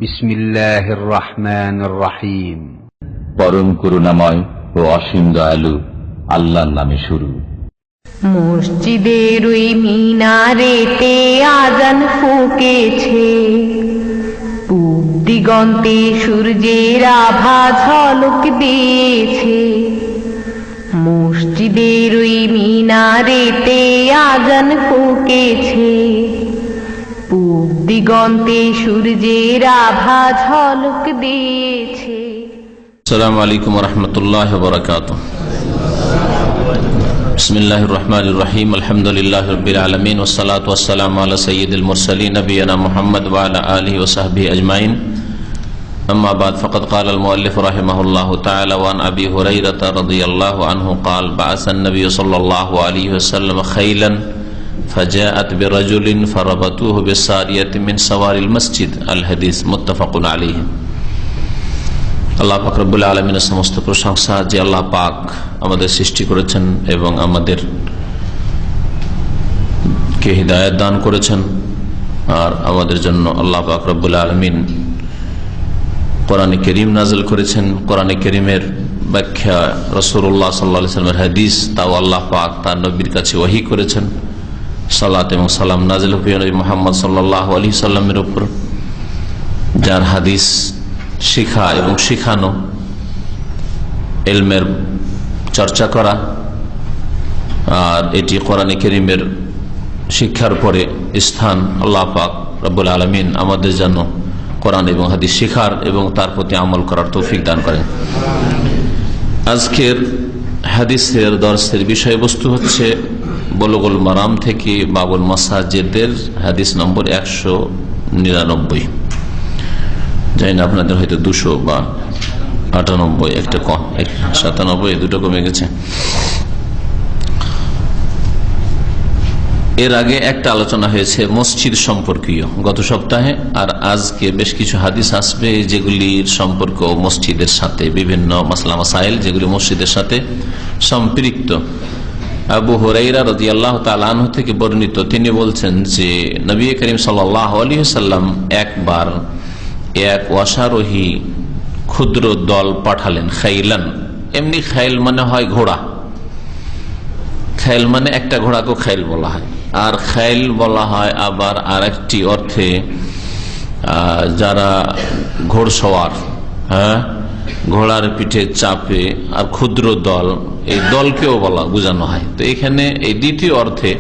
বিসমিল্লাহির রহমানির রহিম। পরম করুণাময় ও অসীম দয়ালু আল্লাহর নামে শুরু। মসজিদের ওই মিনারেতে আজান ফুঁকেছে, পূব দিগন্তে সূর্যের আভা ঝলক দিয়েছে। মসজিদের ওই মিনারেতে আজান ফুঁকেছে, পূব দিগন্তে সূর্যের আভা ঝলক দিয়েছে। আসসালামু আলাইকুম ওয়া রাহমাতুল্লাহি ওয়া বারাকাতুহু। বিসমিল্লাহির রহমানির রহিম। আলহামদুলিল্লাহি রাব্বিল আলামিন ওয়াস সালাতু ওয়াস সালামু আলা সাইয়্যিদিল মুরসালিন নবিয়িনা মুহাম্মদ ওয়া আলা আলিহি ওয়া সাহবিহি আজমাইন। আম্মা বাদ, ফাকাদ ক্বালা আল মুআল্লিফ রাহিমাহুল্লাহু তাআলা ওয়া আন আবি হুরায়রা রাদিয়াল্লাহু আনহু ক্বাল বা'আসা আন-নবী সাল্লাল্লাহু আলাইহি ওয়াসাল্লাম খাইলান ফাজাআত বিরাজুলিন ফারাবাতুহু বিসারিয়াতিন মিন সাওয়ারিল মসজিদ। আল হাদিস মুত্তাফাকুন আলাইহি। আল্লাহ পাক রব্বুল আলামিনের সমস্ত প্রশংসা যে আল্লাহ পাক আমাদের সৃষ্টি করেছেন এবং আমাদের কে হিদায়াত দান করেছেন। আর আমাদের জন্য আল্লাহ পাক রব্বুল আলামিন কোরআনে কারীম নাযিল করেছেন। কোরআনে কারীমের ব্যাখ্যা রাসূলুল্লাহ সাল্লাল্লাহু আলাইহি ওয়াসাল্লামের হাদিস, তাও আল্লাহ পাক তার নবীর কাছে ওহী করেছেন। সালাত এবং সালাম নাযিল হবে নবী মুহাম্মদ সাল্লাল্লাহু আলাইহি সাল্লামের উপর, যার হাদিস শিখা এবং শিখানো, ইলমের চর্চা করা, আর এটি কোরআনে কারীমের শিক্ষার পরে স্থান। আল্লাহ পাক রব্বুল আলামিন আমাদের যেন কোরআন এবং হাদিস শিখার এবং তার প্রতি আমল করার তৌফিক দান করেন। আজকের হাদিসের দর্সের বিষয়বস্তু হচ্ছে বুলুগুল মারাম থেকে বাবুল মাসাজিদের হাদিস নম্বর 199। জানি না আপনাদের হয়তো 200 বা 98, একটা কম, 97, দুটো কমে গেছে। এর আগে একটা আলোচনা হয়েছে মসজিদ সম্পর্কীয় গত সপ্তাহে, আর আজকে বেশ কিছু হাদিস আসবে যেগুলির সম্পর্ক মসজিদের সাথে, বিভিন্ন মাসলা মাসাইল যেগুলি মসজিদের সাথে সম্পৃক্ত। আবু হুরায়রা রাদিয়াল্লাহু তাআলা আনহু থেকে বর্ণিত, তিনি বলছেন যে নবী করিম সাল্লাল্লাহু আলাইহি ওয়াসাল্লাম একবার এক অশ্বারোহী ক্ষুদ্র দল পাঠালেন। খাইলান, এমনি খাইল মানে হয় ঘোড়া, খাইল মানে একটা ঘোড়াকে খাইল বলা হয়। আর খাইল বলা হয় আবার আর একটি অর্থে যারা ঘোড়সওয়ার, হ্যাঁ, ঘোড়ার পিঠে চাপে, আর ক্ষুদ্র দল, এই দলকেও বোঝানো হয়। তো এখানে এই দ্বিতীয় অর্থে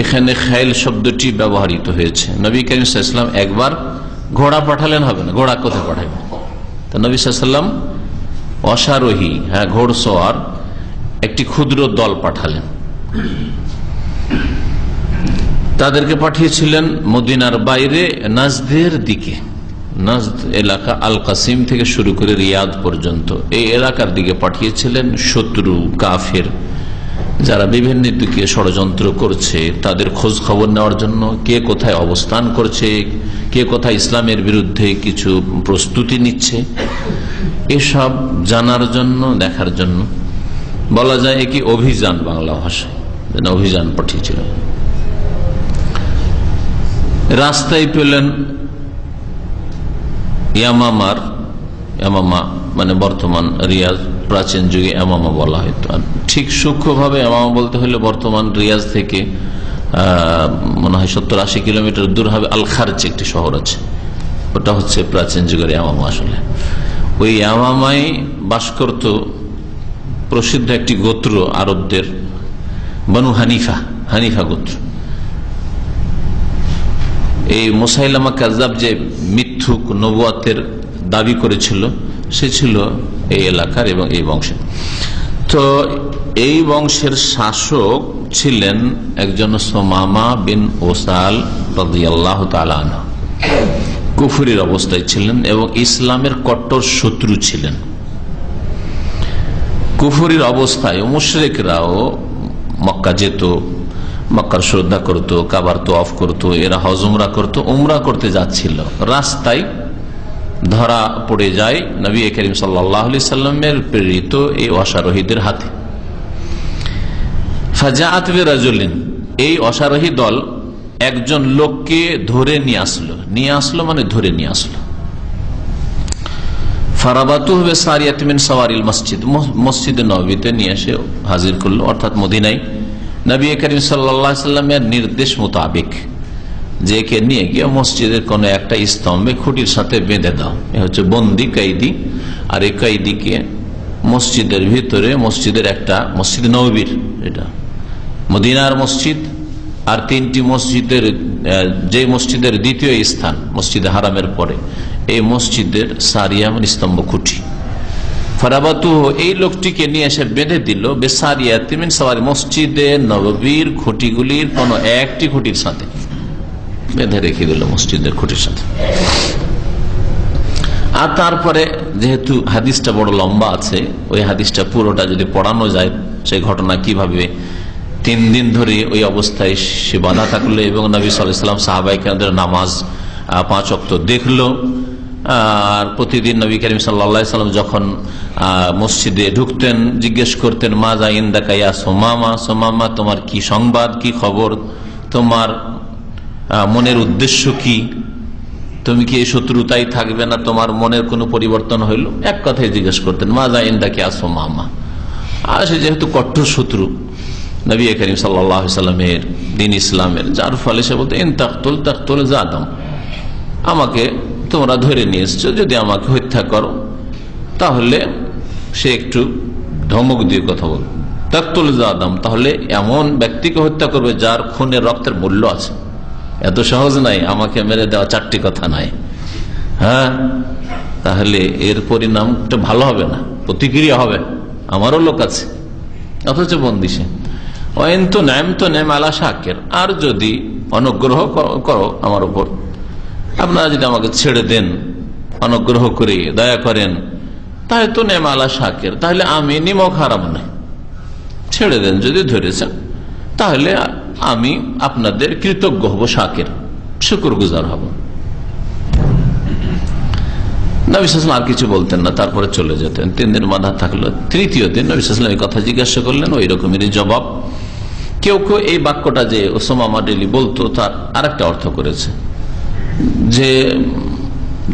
এখানে খাইল শব্দটি ব্যবহৃত হয়েছে। নবী করিম সাল্লাল্লাহু আলাইহি ওয়াসাল্লাম একবার ঘোড়া পাঠালেন, হবে না, ঘোড়া কোথায় পাঠাবেন? তো নবী সাল্লাল্লাহু আলাইহি ওয়াসাল্লাম অশ্বারোহী, হ্যাঁ, ঘোড়সওয়ার একটি ক্ষুদ্র দল পাঠালেন। তাদেরকে পাঠিয়েছিলেন মদিনার বাইরে নাজদের দিকে। নাজদ এলাকা আল কাসিম থেকে শুরু করে রিয়াদ পর্যন্ত এই এলাকার দিকে পাঠিয়েছিলেন। শত্রু কাফের যারা বিভিন্ন দিকে ষড়যন্ত্র করছে তাদের খোঁজ খবর নেওয়ার জন্য, কে কোথায় অবস্থান করছে, কে কোথায় ইসলামের বিরুদ্ধে কিছু প্রস্তুতি নিচ্ছে, এসব জানার জন্য, দেখার জন্য বলা যায় কি অভিযান, বাংলা ভাষায় অভিযান পাঠিয়েছিল। রাস্তায় পেলেন ইয়ামামা মানে বর্তমান রিয়াজ, প্রাচীন যুগে ইয়ামামা বলা হতো। ঠিক সূক্ষ্মভাবে ইয়ামামা বলতে হলে বর্তমান রিয়াজ থেকে মনে হয় 70-80 কিলোমিটার দূর হবে আল খারজ, একটি শহর আছে, ওটা হচ্ছে প্রাচীন যুগের ইয়ামামা। আসলে ওই ইয়ামামায় বাস করত প্রসিদ্ধ একটি গোত্র আরবদের, বনু হানিফা গোত্র। এই মুসাইলামা কাযযাব যে মিথ্যুক নবুয়াতের দাবি করেছিল, সে ছিল এই এলাকার এবং এই বংশের। তো এই বংশের শাসক ছিলেন একজন সুমামা বিন ওসাল রাদিয়াল্লাহু তাআলা আনহু। কুফরির অবস্থায় ছিলেন এবং ইসলামের কট্টর শত্রু ছিলেন। কুফরির অবস্থায় মুশরিকরাও মক্কা যেত, মক্কার শ্রদ্ধা করত, কাবার তোয়াফ করত, এরা হজ উমরা করত। উমরা করতে যাচ্ছিল, রাস্তায় ধরা পড়ে যায় নবী করিম সাল্লাল্লাহু আলাইহি সাল্লামের প্রেরিত এই অশ্বারোহীদের হাতে। ফাজাআত বিরাজুলিন, এই অশ্বারোহী দল একজন লোককে ধরে নিয়ে আসলো মানে ধরে নিয়ে আসলো। ফারাবাতুহু বিসারিয়াতি মিন সাওয়ারিল মসজিদ, মসজিদে নববীতে নিয়ে এসে হাজির করলো, অর্থাৎ মদিনায় নবী করিম সাল্লাল্লাহু আলাইহি সাল্লামের নির্দেশ মোতাবেক যে একে নিয়ে গিয়ে মসজিদের কোন একটা স্তম্ভে খুঁটির সাথে বেঁধে দাও। এ হচ্ছে বন্দি কয়েদি। আর এই কয়েদিকে মসজিদের ভিতরে, মসজিদের একটা মসজিদ নববীর, এটা মদিনার মসজিদ, আর তিনটি মসজিদের, যে মসজিদের দ্বিতীয় স্থান মসজিদে হারামের পরে, এই মসজিদের সারিয়া মানে স্তম্ভ খুঁটি। ফারাবাতুহু, এই লোকটিকে নিয়ে এসে বেঁধে দিল বিসারিয়াতি মিন সাওয়ারি, মসজিদে নববীর খুঁটিগুলির কোন একটি খুঁটির সাথে বেঁধে রেখে দিল, মসজিদের খুঁটির সাথে। আর তারপরে যেহেতু হাদিসটা বড় লম্বা আছে, ওই হাদিসটা পুরোটা যদি পড়ানো যায়, সেই ঘটনা কিভাবে 3 দিন ধরে ওই অবস্থায় সে বাঁধা থাকলো এবং নবী সাল্লাল্লাহু আলাইহি ওয়াসাল্লাম সাহাবায়ে কেরামদের নামাজ 5 ওয়াক্ত দেখলো। আর প্রতিদিন নবী করিম সাল্লাল্লাহু আলাইহি ওয়াসাল্লাম যখন মসজিদে ঢুকতেন জিজ্ঞেস করতেন, মাজা ইনদাকা ইয়া সুমামা, সুমামা তোমার কি সংবাদ, কি খবর, তোমার মনের উদ্দেশ্য কি, তুমি কি এই শত্রুতাই থাকবে না, তোমার মনের কোনো পরিবর্তন হইল, এক কথাই জিজ্ঞেস করতেন, মাজা ইনদাকা ইয়া সুমামা। আর সে যেহেতু কঠোর শত্রু নবী করিম সাল্লাল্লাহু আলাইহি ওয়াসাল্লামের দ্বীন ইসলামের, যার ফলে সে বলতে ইন তাকতুল জাদাম, আমাকে তোমরা ধরে নিয়ে এসছো, যদি আমাকে হত্যা করো তাহলে, সে একটু ধমক দিয়ে কথা বল, তাকতুল জাদাম, তাহলে এমন ব্যক্তিকে হত্যা করবে যার খুনের রক্তের মূল্য আছে। এত সহজ নাই আমাকে মেরে দেওয়া, 4টি কথা নাই। হ্যাঁ, তাহলে এর পরিণামটা ভালো হবে না, প্রতিক্রিয়া হবে, আমারও লোক আছে, অথচ বন্দি সে। আর যদি অনুগ্রহ করো আমার উপর, আপনারা যদি আমাকে ছেড়ে দেন অনুগ্রহ করে, দয়া করেন, তাহলে তো নেম আলা শাকের, তাহলে আমি নিমক হারাম নাই, ছেড়ে দেন যদি ধরেছেন, তাহলে আমি আপনাদের কৃতজ্ঞ হব, শাকের, শুকরগুজার হব। নবী সাল্লাল্লাহু আলাইহি ওয়াসাল্লাম আর কিছু বলতেন না, তারপরে চলে যেতেন। 3 দিন বাঁধা থাকলো। তৃতীয় দিন নবী সাল্লাল্লাহু আলাইহি ওয়াসাল্লাম এই কথা জিজ্ঞাসা করলেন, ওই রকমেরই জবাব। কেউ কেউ এই বাক্যটা যে ওসামা ডেলি বলতো, তার আরেকটা অর্থ করেছে, যে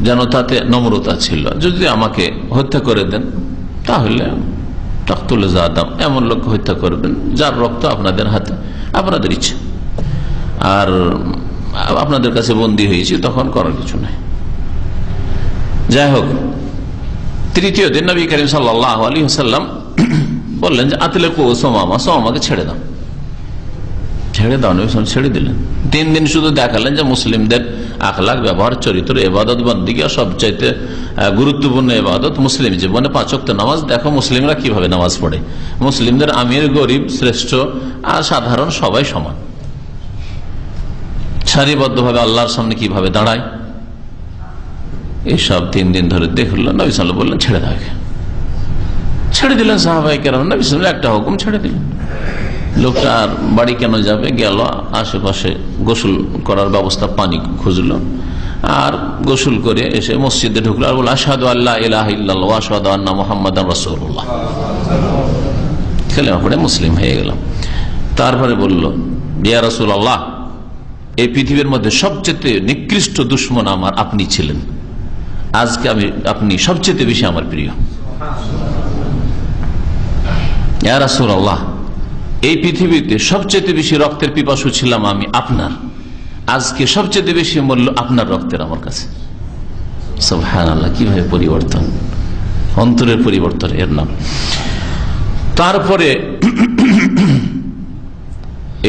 যেন তাতে নম্রতা ছিল, যদি আমাকে হত্যা করে দেন তাহলে তাকতুল জাদাম, এমন লোক হত্যা করবেন যার রক্ত আপনাদের হাতে, আপনাদের ইচ্ছে, আর আপনাদের কাছে বন্দী হয়েছি, তখন করার কিছু নাই। যাই হোক, তৃতীয় দিন নবী করিম সাল্লাল্লাহু আলাইহি ওয়াসাল্লাম বললেন যে আতলিকু সুমামা, সুমামাকে ছেড়ে দাও, ছেড়ে দাও। নবী সাল্লাল্লাহু ছেড়ে দিলেন। 3 দিন শুধু দেখালেন যে মুসলিমদের আখলাক, ব্যবহার, চরিত্র, ইবাদত বন্দেগী সবচাইতে গুরুত্বপূর্ণ ইবাদত মুসলিম জীবনে 5 ওয়াক্ত নামাজ। দেখো মুসলিমরা কিভাবে নামাজ পড়ে, মুসলিমদের আমির, গরিব, শ্রেষ্ঠ আর সাধারণ সবাই সমান, সারিবদ্ধভাবে আল্লাহর সামনে কিভাবে দাঁড়ায়, এইসব 3 দিন ধরে দেখলো। নবী সাল্লাল্লাহু বললেন ছেড়ে দাও, ছেড়ে দিলেন সাহাবায়ে কেরাম। নবী সাল্লাল্লাহু একটা হুকুম ছেড়ে দিলেন। লোকটা আর বাড়ি কেন যাবে, গেল আশেপাশে গোসল করার ব্যবস্থা, পানি খুঁজলো, আর গোসল করে এসে মসজিদে ঢুকলো, আর বলল আশহাদু আল্লা ইলাহা ইল্লাল্লাহ ওয়া আশহাদু আন্না মুহাম্মাদান রাসূলুল্লাহ, কালেমা পড়ে মুসলিম হয়ে গেল। তারপরে বলল, ইয়া রাসূলুল্লাহ, এই পৃথিবীর মধ্যে সবচেয়ে নিকৃষ্ট দুশমন আমার আপনি ছিলেন, আজকে আপনি সবচেয়ে বেশি আমার প্রিয়। ইয়া রাসূলুল্লাহ, এই পৃথিবীতে সবচেয়ে বেশি রক্তের পিপাসু ছিলাম আমি আপনার, আজকে সবচেয়ে বেশি মূল্য আপনার রক্তের আমার কাছে। সুবহানাল্লাহ, কিভাবে পরিবর্তন, অন্তরের পরিবর্তন এর নাম। তারপরে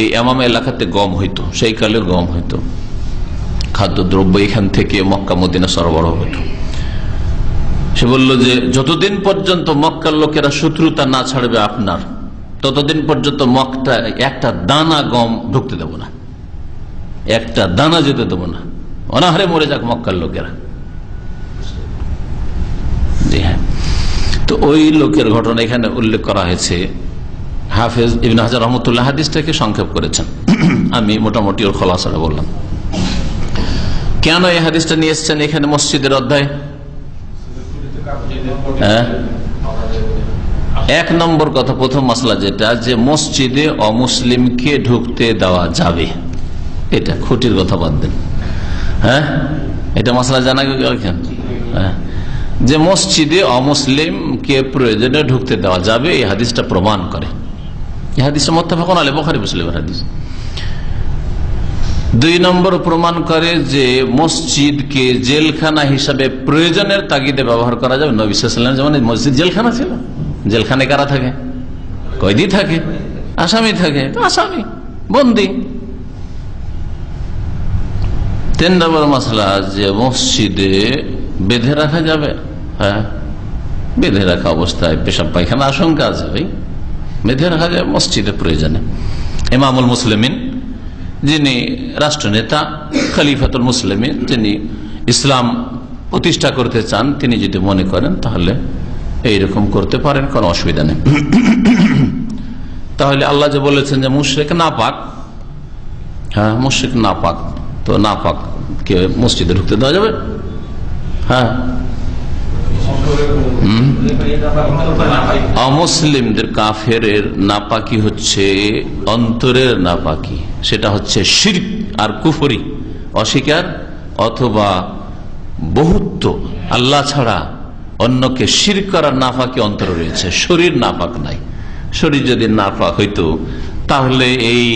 এই ইয়ামামা এলাকাতে গম হইতো, সেই কালে গম হইতো, খাদ্যদ্রব্য এখান থেকে মক্কা মদিনা সরবরাহ হইতো। সে বলল যে যতদিন পর্যন্ত মক্কার লোকেরা শত্রুতা না ছাড়বে আপনার, ততদিন পর্যন্ত মক্কা একটা দানা গম ঢুকতে দেব না, একটা দানা যেতে দেব না, অনাহারে মরে যাক মক্কার লোকেরা। জি হ্যাঁ, তো ওই লোকের ঘটনা এখানে উল্লেখ করা হয়েছে। হাফেজ ইবনে হাজার রহমতুল্লাহ হাদিসটাকে সংক্ষেপ করেছেন, আমি মোটামুটি ওর খোলাসাটা বললাম। কেন এই হাদিসটা নিয়ে এসছেন এখানে মসজিদের অধ্যায়? হ্যাঁ, 1 নম্বর কথা, প্রথম মাসলা যেটা, যে মসজিদে অমুসলিমকে ঢুকতে দেওয়া যাবে, এটা খুঁটির কথা বাদ দেন। হ্যাঁ, এটা মাসলা জানা গেল। হ্যাঁ, যে মসজিদে অমুসলিমকে প্রয়োজনে ঢুকতে দেওয়া যাবে, এই হাদিসটা প্রমাণ করে। এই হাদিসটা মুত্তাফাকুন আলাইহি, বুখারী মুসলিমের হাদিস। 2 নম্বর প্রমাণ করে যে মসজিদকে জেলখানা হিসাবে প্রয়োজনের তাগিদে ব্যবহার করা যাবে। নবী সাল্লাল্লাহু আলাইহি ওয়াসাল্লাম যেমন মসজিদ জেলখানা ছিল, জেলখানায় কারা থাকে? কয়েদি থাকে, আসামি থাকে, তো আসামি বন্দী। 3 নম্বর মাসলা যে মসজিদে বেঁধে রাখা যাবে। হ্যাঁ, বেঁধে রাখা অবস্থায় পেশাব পায়খানা আশঙ্কা আছে, ভাই বেঁধে রাখা যায় মসজিদে প্রয়োজনে। ইমামুল মুসলিমিন, যিনি রাষ্ট্রনেতা, খলিফাতুল মুসলিমিন, যিনি ইসলাম প্রতিষ্ঠা করতে চান, তিনি যদি মনে করেন তাহলে এইরকম করতে পারেন, কোনো অসুবিধা নেই। তাহলে আল্লাহ যে বলেছেন যে মুশরিক নাপাক, হ্যাঁ মুশরিক নাপাক, তো নাপাক কে মসজিদে ঢুকতে দেওয়া যাবে? হ্যাঁ, অমুসলিমদের কাফেরের নাপাকি হচ্ছে অন্তরের নাপাকি, সেটা হচ্ছে শিরক আর কুফরি, অস্বীকার অথবা বহুত্ব, আল্লাহ ছাড়া অন্যকে শিরক করার নাপাকি অন্তরে রয়েছে, শরীর নাপাক নাই। শরীর যদি নাপাক হইতো তাহলে এই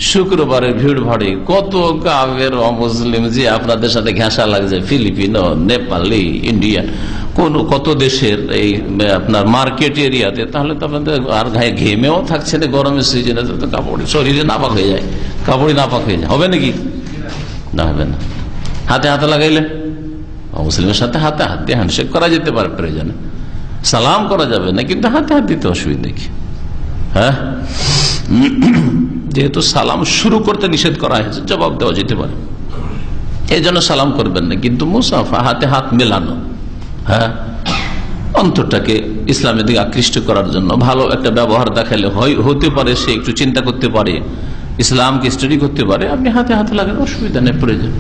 শুক্রবারের ভিড় ভাড়ে কত কাফের অমুসলিম যে আপনাদের সাথে ঘেঁষা লাগছে, ফিলিপিনো, নেপালি, ইন্ডিয়ান, কত দেশের এই আপনার মার্কেট এরিয়াতে, তাহলে তো আপনাদের আর গায়ে ঘেমেও থাকছে না, গরমের সিজনে তো কাপড় শরীরে নাপাক হয়ে যায়, কাপড়ই নাপাক হয়ে যায়। হবে নাকি? না, হবে না। হাতে হাতে লাগাইলে মুসলিমের সাথে হাতে হাত দিয়ে হ্যান্ডশেক করা যেতে পারে প্রয়োজনে, সালাম করা যাবে না, কিন্তু হাতে হাত দিতে অসুবিধা কি? হ্যাঁ, যেহেতু সালাম শুরু করতে নিষেধ করা হয়েছে, জবাব দেওয়া যেতে পারে, এই জন্য সালাম করবেন না। কিন্তু মুসাফা, হাতে হাত মেলানো, হ্যাঁ, অন্তরটাকে ইসলামের দিকে আকৃষ্ট করার জন্য ভালো একটা ব্যবহার দেখালে হতে পারে, সে একটু চিন্তা করতে পারে, ইসলামকে স্টাডি করতে পারে, আপনি হাতে হাতে লাগান, অসুবিধা নেই, প্রয়োজন।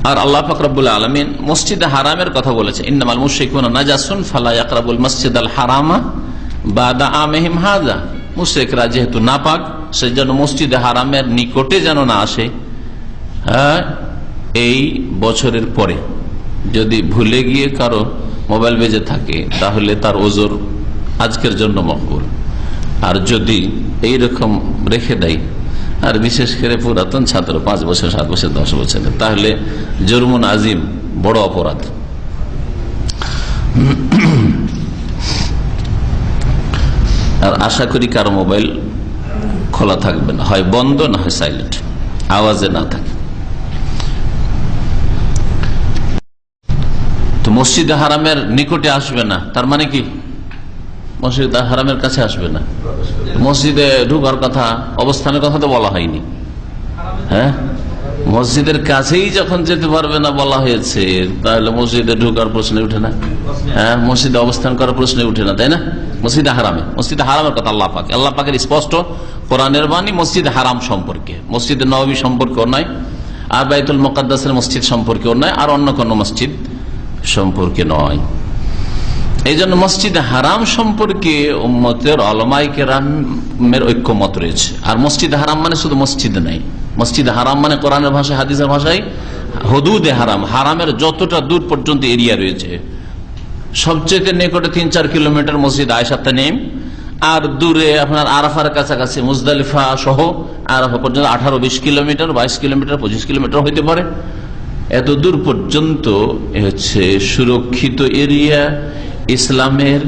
আর আল্লাহ পাক রব্বুল আলামিন মসজিদে হারামের কথা বলেছে, ইন্নামাল মুশরিকুনা নাজাসুন ফালা ইয়াকরাবুল মাসজিদাল হারামা বাদা আমিহিম হাযা। মুশরিকরা যেহেতু নাপাক, সেজন্য মসজিদে হারামের নিকটে যেন না আসে। হ্যাঁ, এই বছরের পরে যদি ভুলে গিয়ে কারো মোবাইল বেজে থাকে তাহলে তার ওজর আজকের জন্য মকবুল, আর যদি এইরকম রেখে দেয়, আর বিশেষ করে পুরাতন ছাত্র 5 বছর 7 বছর 10 বছর, তাহলে জুরমুন আজিম, বড় অপরাধ। আর আশা করি কারো মোবাইল খোলা থাকবে না, হয় বন্ধ না হয় সাইলেন্ট, আওয়াজে না থাকে। তো মসজিদে হারামের নিকটে আসবে না, তার মানে কি মসজিদে হারামের কাছে আসবে না। মসজিদে ঢুকার কথা, অবস্থানের কথা তো বলা হয়নি। হ্যাঁ, মসজিদের কাছেই যখন যেতে পারবে না বলা হয়েছে, তাহলে মসজিদে ঢুকার প্রশ্ন উঠে না। হ্যাঁ, মসজিদে অবস্থান করার প্রশ্ন উঠে না, তাই না? মসজিদে হারামের কথা আল্লাহ পাকের স্পষ্ট কোরআনের বাণী মসজিদে হারাম সম্পর্কে, মসজিদে নববী সম্পর্কেও নয়, আর বাইতুল মুকাদ্দাসের মসজিদ সম্পর্কেও নয়, আর অন্য কোনো মসজিদ সম্পর্কে নয়। এই জন্য মসজিদে হারাম সম্পর্কে উম্মতের উলামায়ে কেরামের ঐক্যমত রয়েছে। আর মসজিদে হারাম মানে শুধু মসজিদ নাই, মসজিদে হারাম মানে কোরআনের ভাষায়, হাদিসের ভাষায় হুদুদে হারাম, হারামের যতটা দূর পর্যন্ত এরিয়া রয়েছে। সবচেয়ে নিকটে 3-4 কিলোমিটার মসজিদ আয়েশা তানিম, আর দূরে আপনার আরাফার কাছাকাছি মুজদালিফা সহ আরাফা পর্যন্ত 18-20 কিলোমিটার, 22 কিলোমিটার, 25 কিলোমিটার হইতে পারে। এত দূর পর্যন্ত হচ্ছে সুরক্ষিত এরিয়া। ইসলামের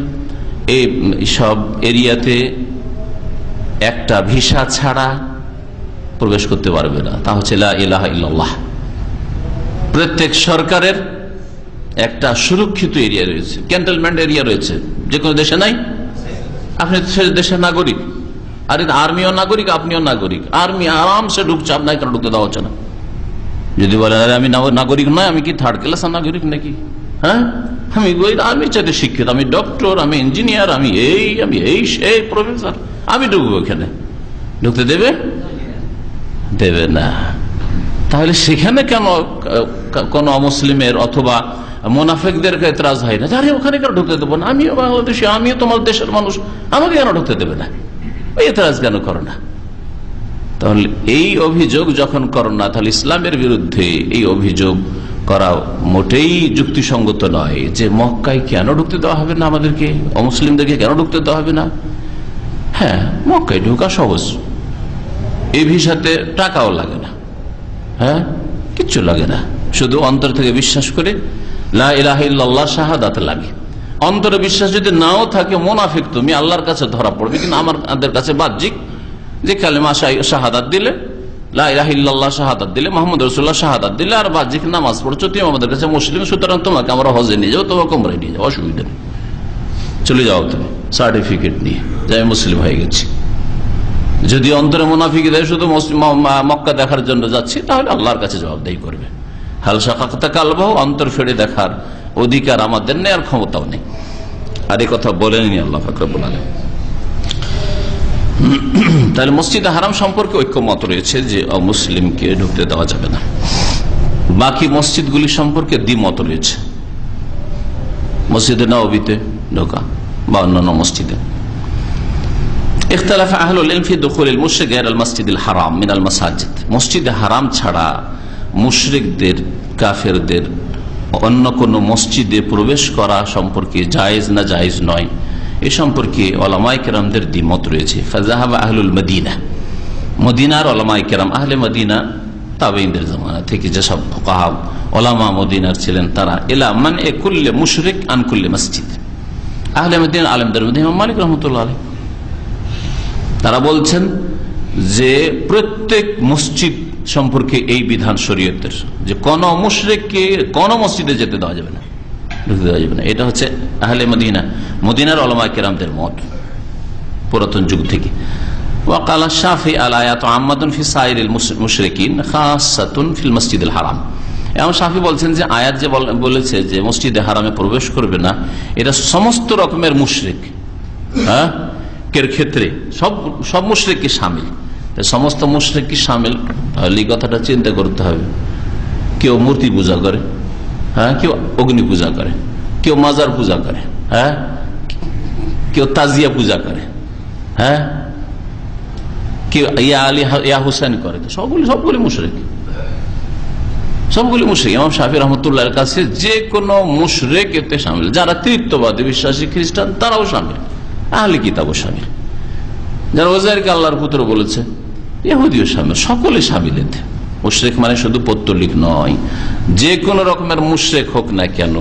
এই সব এরিয়াতে একটা ভিসা ছাড়া প্রবেশ করতে পারবে না, তা হচ্ছে লা ইলাহা ইল্লাল্লাহ। প্রত্যেক সরকারের একটা সুরক্ষিত এরিয়া রয়েছে, ক্যান্টনমেন্ট এরিয়া রয়েছে, যে কোনো দেশে নাই। আপনি দেশের নাগরিক, আর আর্মিও নাগরিক, আপনিও নাগরিক, আর্মি আরামসে ঢুকছে, আপনাকে কেন ঢুকতে দেওয়া হচ্ছে না? যদি বলেন আরে আমি নাগরিক নয়, আমি কি 3rd ক্লাস নাগরিক নাকি? হ্যাঁ, আমি আর্মির চাইতে শিক্ষিত, আমি ডক্টর, আমি ইঞ্জিনিয়ার, আমি এই সেই প্রফেসর, আমি ঢুকবো এখানে, ঢুকতে দেবে? দেবে না। তাহলে সেখানে কেন কোন অমুসলিমের অথবা মোনাফেকদেরকে এতরাজ হয় না, আরে ওখানে কেন ঢুকতে দেবো না, আমিও বাংলাদেশি, আমিও তোমার দেশের মানুষ, আমাকে কেন ঢুকতে দেবে না, এতরাজ কেন করো না? তাহলে এই অভিযোগ যখন করো না, তাহলে ইসলামের বিরুদ্ধে এই অভিযোগ করা মোটেই যুক্তিসঙ্গত নয় যে মক্কায় কেন ঢুকতে দেওয়া হবে না, আমাদেরকে অমুসলিমদেরকে কেন ঢুকতে দেওয়া হবে না। হ্যাঁ, মক্কায় ঢোকা সহজ, এই ভিসাতে টাকাও লাগে না, হ্যাঁ কিচ্ছু লাগে না, শুধু অন্তর থেকে বিশ্বাস করে লা ইলাহা ইল্লাল্লাহ শাহাদাত লাগে। অন্তরে বিশ্বাস যদি নাও থাকে, মুনাফিক তুমি, আল্লাহর কাছে ধরা পড়বে। কিন্তু আমাদের কাছে বাহ্যিক যে কালেমা শাহাদাত দিলে, লা ইলাহা ইল্লাল্লাহ শাহাদাত দিলে, মুহাম্মদ রাসূলুল্লাহ শাহাদাত দিলে, আর বাহ্যিক নামাজ পড়ছো, তুমি আমাদের কাছে মুসলিম, সুতরাং তোমাকে আমরা হজে নিয়ে যাবো, তোমাকে উমরায় নিয়ে যাবো, অসুবিধা নেই, চলে যাও তুমি সার্টিফিকেট নিয়ে যে আমি মুসলিম হয়ে গেছি। যদি অন্তরে মুনাফিক দেয় শুধু মক্কা দেখার জন্য যাচ্ছি, তাহলে আল্লাহর কাছে জবাবদেহি করবে। হাল শাকাকতা কালবাহু, অন্তর ফেড়ে দেখার অধিকার আমাদের নেই, আর ক্ষমতাও নেই। আর এই কথা বলেননি আল্লাহ পাক রব্বুল আলামিন। তাহলে মসজিদে হারাম সম্পর্কে ঐক্যমত রয়েছে যে অমুসলিমকে ঢুকতে দেওয়া যাবে না। বাকি মসজিদগুলি সম্পর্কে দ্বিমত রয়েছে। মসজিদে নববীতে ঢোকা বা অন্যান্য মসজিদে ইখতিলাফ আহলুল ইলম ফি দুখুলিল মুশরিক গায়রুল মাসজিদিল হারাম মিনাল মাসাজিদ। মসজিদে হারাম ছাড়া মুশরিকদের, কাফেরদের অন্য কোন মসজিদে প্রবেশ করা সম্পর্কে জায়েজ না জায়েজ নয়, এ সম্পর্কে উলামায়ে কেরামদের দ্বিমত রয়েছে। ফাযাহাবা আহলুল মদিনা, মদিনার উলামায়ে কেরাম, আহলে মদিনা তাবেঈনদের জামানা থেকে যেসব ফুকাহা উলামা মদিনার ছিলেন, তারা ইলা মান কুল্লি মুশরিক আন কুল্লি মসজিদ। আহলে মদিনা আলেমদের মধ্যে ইমাম মালিক রাহমাতুল্লাহ আলাইহি, তারা বলছেন যে প্রত্যেক মসজিদ সম্পর্কে এই বিধান শরীয়তের, যে কোন মুশরিককে কোন মসজিদে যেতে দেওয়া যাবে না, ঢুকতে দেওয়া যাবে না। এটা হচ্ছে আহলে মদিনা, মদিনার উলামায়ে কেরামদের মত পুরাতন যুগ থেকে। ওয়াকাল শাফি আল আয়াতু আম্মাতুন ফি সাইরিল মুশরিকিন খাসাতুন ফিল মসজিদিল হারাম। এমন শাফি বলছেন যে আয়াত যে বলেছে যে মসজিদে হারামে প্রবেশ করবে না, এটা সমস্ত রকমের মুশরিক, হ্যাঁ এর ক্ষেত্রে সব মুশরিককে শামিল। সমস্ত মুশরিককে শামিল, তাহলে এই কথাটা চিন্তা করতে হবে। কেউ মূর্তি পূজা করে, হ্যাঁ কেউ অগ্নি পূজা করে, কেউ মাজার পূজা করে, হ্যাঁ কেউ তাজিয়া পূজা করে, হ্যাঁ কেউ ইয়া আলী ইয়া হুসেন করে, সবগুলি মুশরিক, সবগুলি মুশরিক। ইমাম শাফি রহমতুল্লাহর কাছে যে কোনো মুশরিক এতে শামিল। যারা তৃতীয়বাদী বিশ্বাসী খ্রিস্টান তারাও শামিল, আহলে কিতাবও শামিল, যারা ওজাইরকে আল্লাহর পুত্র বলেছে ইহুদিও শামিল, সকলে শামিল এতে। মুশরিক মানে শুধু পৌত্তলিক নয়, যে কোন রকমের মুশরিক হোক না কেন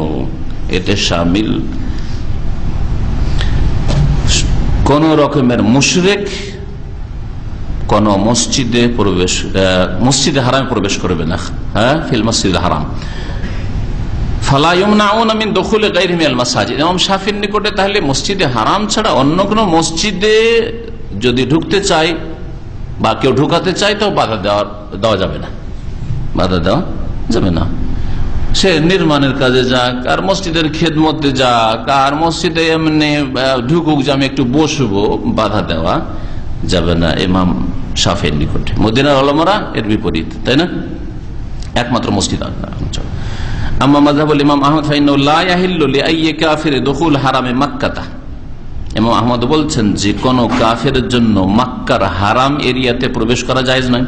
এতে শামিল। কোন রকমের মুশরিক কোন মসজিদে প্রবেশ, মসজিদে হারামে প্রবেশ করবে না, হ্যাঁ ফিল মসজিদ হারাম। ফালা ইউমনাউনা মিন দুখুলি গায়রিহি মিনাল মাসাজিদ। ইমাম শাফির নিকটে তাহলে মসজিদে হারাম ছাড়া অন্য কোন মসজিদে যদি ঢুকতে চায় বা কেউ ঢুকাতে চায় তো বাধা দেওয়া যাবে না, বাধা দেওয়া যাবে না। সে নির্মাণের কাজে যাক, আর মসজিদের খেদমতে যাক, আর মসজিদে এমনি ঢুকুক যে আমি একটু বসবো, বাধা দেওয়া যাবে না ইমাম শাফির নিকটে। মদিনার উলামারা এর বিপরীত, তাই না? একমাত্র মসজিদ আম্মা মাযহাবুল ইমাম আহমদ ফাইন্নাহু লা ইয়াহিল্লু লিআইয়ি কাফির দুখুল হারামে মাক্কাতা। ইমাম আহমদ বলছেন যে কোন কাফেরের জন্য মক্কার হারাম এরিয়াতে প্রবেশ করা জায়েজ নয়,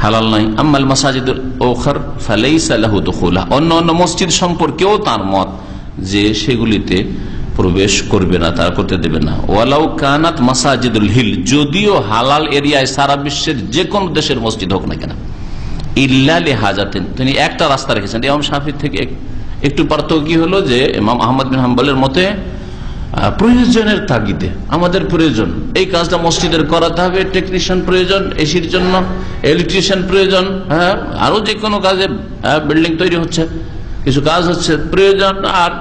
হালাল নয়। আম্মাল মাসাজিদুল উখর ফালাইসা লাহু দুখুলা। অন্য মসজিদ সম্পর্কেও তার মত যে সেগুলিতে প্রবেশ করবে না, তার করতে দেবে না। ওয়ালাউ কানাত মাসাজিদুল হিল, যদিও হালাল এরিয়ায় সারা বিশ্বের যে কোন দেশের মসজিদ হোক না কেন, ইল্লা লিহাজাতিন, তিনি একটা রাস্তা রেখেছেন। ইমাম শাফিঈ থেকে একটু পার্থক্য কি হলো যে ইমাম আহমদ বিন হাম্বলের মতে প্রয়োজনের তাগিদে, আমাদের প্রয়োজন এই কাজটা মসজিদের করাতে হবে, টেকনিশিয়ান প্রয়োজন, এসির জন্য ইলেকট্রিশিয়ান প্রয়োজন, হ্যাঁ আরো যে কোনো কাজে, বিল্ডিং তৈরি হচ্ছে, কিছু কাজ হচ্ছে, প্রয়োজন। আর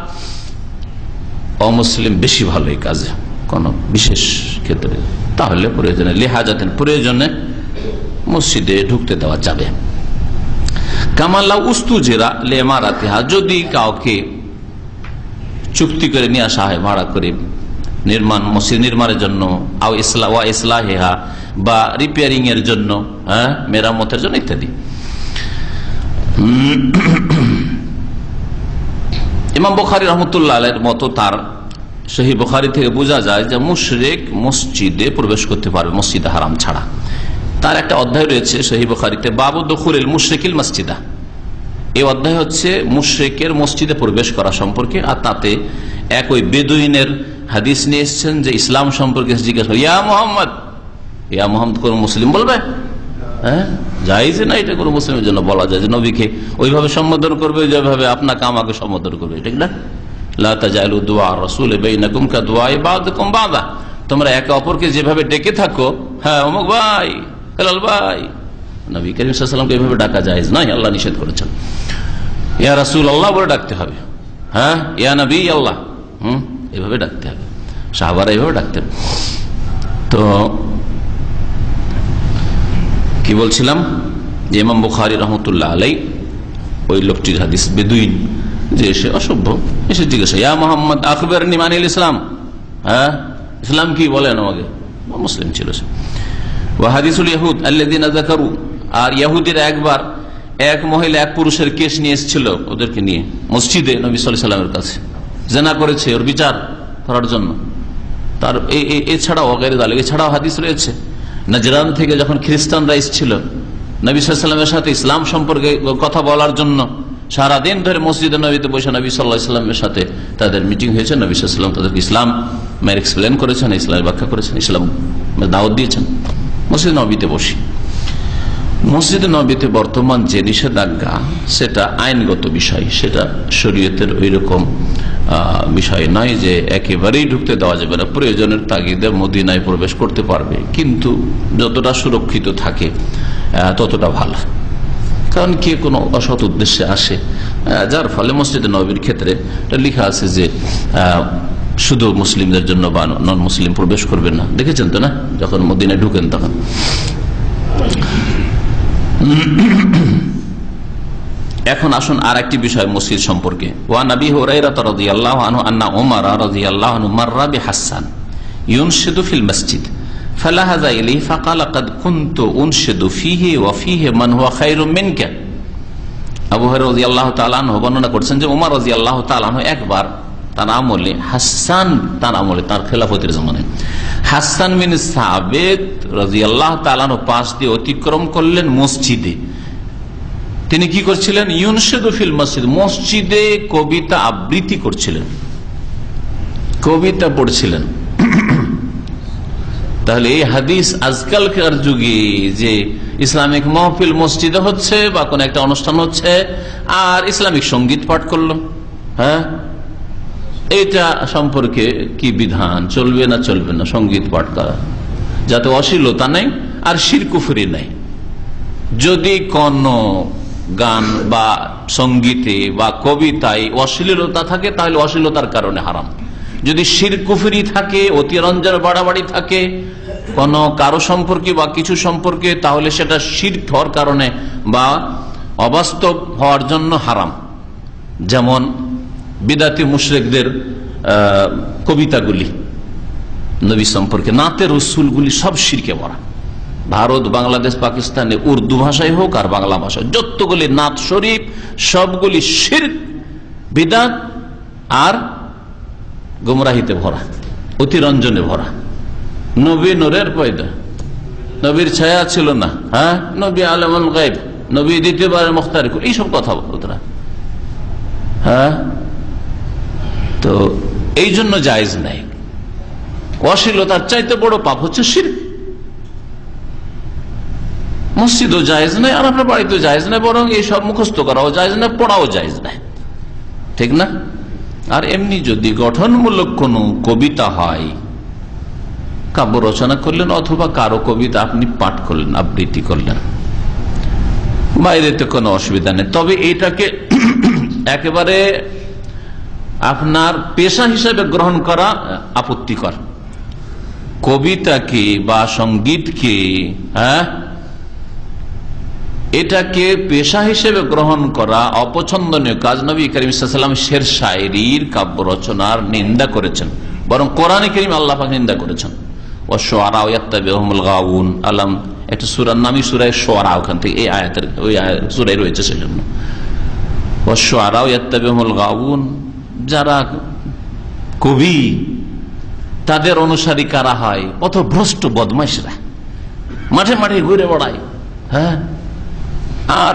অমুসলিম বেশি ভালো এই কাজে কোন বিশেষ ক্ষেত্রে, তাহলে প্রয়োজনে লিহাজাতেন, প্রয়োজনে মসজিদে ঢুকতে দেওয়া যাবে। কামাল্লা উস্তুজেরা লেমারাতিহা, যদি কাউকে চুক্তি করে নিয়ে আসা হয় ভাড়া করে মসজিদ নির্মাণের জন্য, ইসলাহিহা বা রিপেয়ারিং এর জন্য, হ্যাঁ মেরামতের জন্য ইত্যাদি। ইমাম বুখারী রাহমাতুল্লাহ আলাইহির মতো তার সহিহ বুখারী থেকে বোঝা যায় যে মুশরিক মসজিদে প্রবেশ করতে পারবে মসজিদে হারাম ছাড়া। তার একটা অধ্যায় রয়েছে সহিহ বুখারীতে, বাবু দুখুলিল মুশরিকিল মসজিদা। এই অধ্যায় হচ্ছে মুশরিকের মসজিদে প্রবেশ করা সম্পর্কে। আর তাতে এক ওই বেদুইনের হাদিস নিয়ে এসছেন যে ইসলাম সম্পর্কে জিজ্ঞাসা করে, ইয়া মোহাম্মদ, ইয়া মোহাম্মদ কোন মুসলিম বলবে? হ্যাঁ, জায়েজ না এটা কোন মুসলিমের জন্য বলা যায় যে নবীকে ওইভাবে সম্বোধন করবে যেভাবে আপনাকে আমাকে সম্বোধন করবে, ঠিক না? লা তাজালু দুআ রাসূল বাইনাকুম কাদুআই বাযকুম বাযা, তোমরা একে অপরকে যেভাবে ডেকে থাকো, হ্যাঁ অমুক ভাই, হেলাল ভাই, নবী করিম সাল্লাল্লাহু আলাইহি ওয়াসাল্লামকে এভাবে ডাকা জায়েজ নয়, আল্লাহ নিষেধ করেছেন। ইয়া রাসূলুল্লাহ বলে ডাকতে হবে, হ্যাঁ ইয়া নবী আল্লাহ, এভাবে ডাকতে হবে। সাহাবারা এভাবে ডাকতেন। তো কি বলছিলাম, যে ইমাম বুখারী রহমতুল্লাহ আলাইহি ওই লোকটির হাদিস, বেদুইন যে এসে অসভ্য এসে জিজ্ঞাসা, ইয়া মোহাম্মদ আখবিরনি মানিল ইসলাম, হ্যাঁ ইসলাম কি বলেন আমাকে। মুসলিম ছিল সে। ওয়া হাদিসুল ইয়াহুদ আল্লাযিনা যাকারু, আর ইহুদিরা একবার এক মহিলা এক পুরুষের কেস নিয়ে এসেছিল ওদেরকে নিয়ে মসজিদে নবী সাল্লাল্লাহু আলাইহি ওয়াসাল্লামের কাছে, জিনা করেছে ওর বিচার করার জন্য। তার এছাড়াও এছাড়াও হাদিস রয়েছে, নাজরান থেকে যখন খ্রিস্টানরা এসেছিল নবী সাল্লাল্লাহু আলাইহি ওয়াসাল্লামের সাথে ইসলাম সম্পর্কে কথা বলার জন্য, সারাদিন ধরে মসজিদে নবীতে বসে নবী সাল্লাল্লাহু আলাইহি ওয়াসাল্লামের সাথে তাদের মিটিং হয়েছে। নবী সাল্লাল্লাহু আলাইহি ওয়াসাল্লাম তাদেরকে ইসলাম এক্সপ্লেন করেছেন, ইসলামের ব্যাখ্যা করেছেন, ইসলাম দাওয়াত দিয়েছেন মসজিদ নবীতে বসে। মসজিদে নবীতে বর্তমান যে নিষেধাজ্ঞা সেটা আইনগত বিষয়, সেটা শরীয়তের ওই রকম বিষয় নয় যে একেবারেই ঢুকতে দেওয়া যাবে না, প্রয়োজনের তাগিদে মদিনায় প্রবেশ করতে পারবে, কিন্তু যতটা সুরক্ষিত থাকে ততটা ভালো। কারণ কে কোনো অসৎ উদ্দেশ্যে আসে, যার ফলে মসজিদে নবীর ক্ষেত্রে লেখা আছে যে শুধু মুসলিমদের জন্য বা নন মুসলিম প্রবেশ করবেন না। দেখেছেন তো না, যখন মদিনায় ঢুকেন তখন। এখন আসুন আর একটি বিষয় মসজিদ সম্পর্কে। ওয়া নবী হুরায়রা রাদিয়াল্লাহু আনহু আন্না উমর রাদিয়াল্লাহু আনহু মাররা বিহাসান ইউনশিদু ফিল মসজিদ ফালাহাযা ইলাইহি ফাকালা ক্বাদ কুনতু উনশিদু ফিহি ওয়া ফিহি মান হুয়া খায়রুম মিনকা। আবু হুরায়রা রাদিয়াল্লাহু তাআলা আনহু বর্ণনা করছেন যে উমর রাদিয়াল্লাহু তাআলা আনহু একবার তার আমলে তার খেলাফতের জামানে হাসান বিন সাবিত রাদিয়াল্লাহু তাআলা আনহু পাশ দিয়ে অতিক্রম করলেন মসজিদে। তিনি কি করছিলেন? ইউনশিদু ফিল মসজিদ, মসজিদে কবিতা আবৃত্তি করছিলেন, কবিতা পড়ছিলেন। তাহলে এই হাদিস আজকালকার যুগে যে ইসলামিক মাহফিল মসজিদে হচ্ছে বা কোন একটা অনুষ্ঠান হচ্ছে আর ইসলামিক সঙ্গীত পাঠ করলো, হ্যাঁ এটা সম্পর্কে কি বিধান, চলবে না চলবে না সঙ্গীত পাঠ করা, যাতে অশ্লীলতা নেই আর শিরকুফরি নেই। যদি কোন গান বা সঙ্গীতে বা কবিতায় অশ্লীলতা থাকে তাহলে অশ্লীলতার কারণে হারাম। যদি শিরকুফরি থাকে, অতিরঞ্জন বাড়াবাড়ি থাকে কোন কারো সম্পর্কে বা কিছু সম্পর্কে, তাহলে সেটা শিরক হওয়ার কারণে বা অবাস্তব হওয়ার জন্য হারাম। যেমন বিদাতি মুশরিকদের কবিতাগুলি নবী সম্পর্কে, নাতে রসুলগুলি সব শিরকে ভরা। ভারত, বাংলাদেশ, পাকিস্তানে উর্দু ভাষায় হোক আর বাংলা ভাষায় যতগুলি নাত শরীফ সবগুলি শিরক, বিদাত আর গুমরাহিতে ভরা, অতিরঞ্জনে ভরা। নবী নূরের পয়দা, নবীর ছায়া ছিল না, হ্যাঁ নবী আলমুল গায়ব, নবী দ্বিতীয়বারের মুখতার, এইসব কথা বলতরা, হ্যাঁ। তো এই জন্য জায়েজ নাই। অশ্লীলতার চাইতে বড় পাপ হচ্ছে শিরক। মসজিদও জায়েজ নাই আর আপনার বাড়িতেও জায়েজ নাই, বরং এইসব মুখস্থ করাও জায়েজ নাই, পড়াও জায়েজ নাই, ঠিক না? আর এমনি যদি গঠনমূলক কোন কবিতা হয়, কাব্য রচনা করলেন অথবা কারো কবিতা আপনি পাঠ করলেন, আবৃত্তি করলেন, বাইরেতে কোনো অসুবিধা নেই। তবে এটাকে একেবারে আপনার পেশা হিসেবে গ্রহণ করা আপত্তিকর। কবিতাকে বা সঙ্গীতকে, হ্যাঁ এটাকে পেশা হিসেবে গ্রহণ করা অপছন্দনীয় কাজ। নবী করিম সাল্লাল্লাহু আলাইহি ওয়াসাল্লাম শের শায়রির কাব্য রচনার নিন্দা করেছেন, বরং কোরআনে কারীম আল্লাহ পাক নিন্দা করেছেন। ওয়াশ-শুআরা ইয়াত্তাবিউহুমুল গাউন, আলাম একটা সূরার নামই সূরা শুআরা, ওখান থেকে এই আয়াতের ওই সূরায় রয়েছে, সেজন্য ওয়াশ-শুআরা ইয়াত্তাবিউহুমুল গাউন, যারা কবি তাদের অনুসারী কারা হয়? পথভ্রষ্ট বদমাইশরা, মাঠে মাঠে ঘুরে বেড়ায়। হ্যাঁ, আর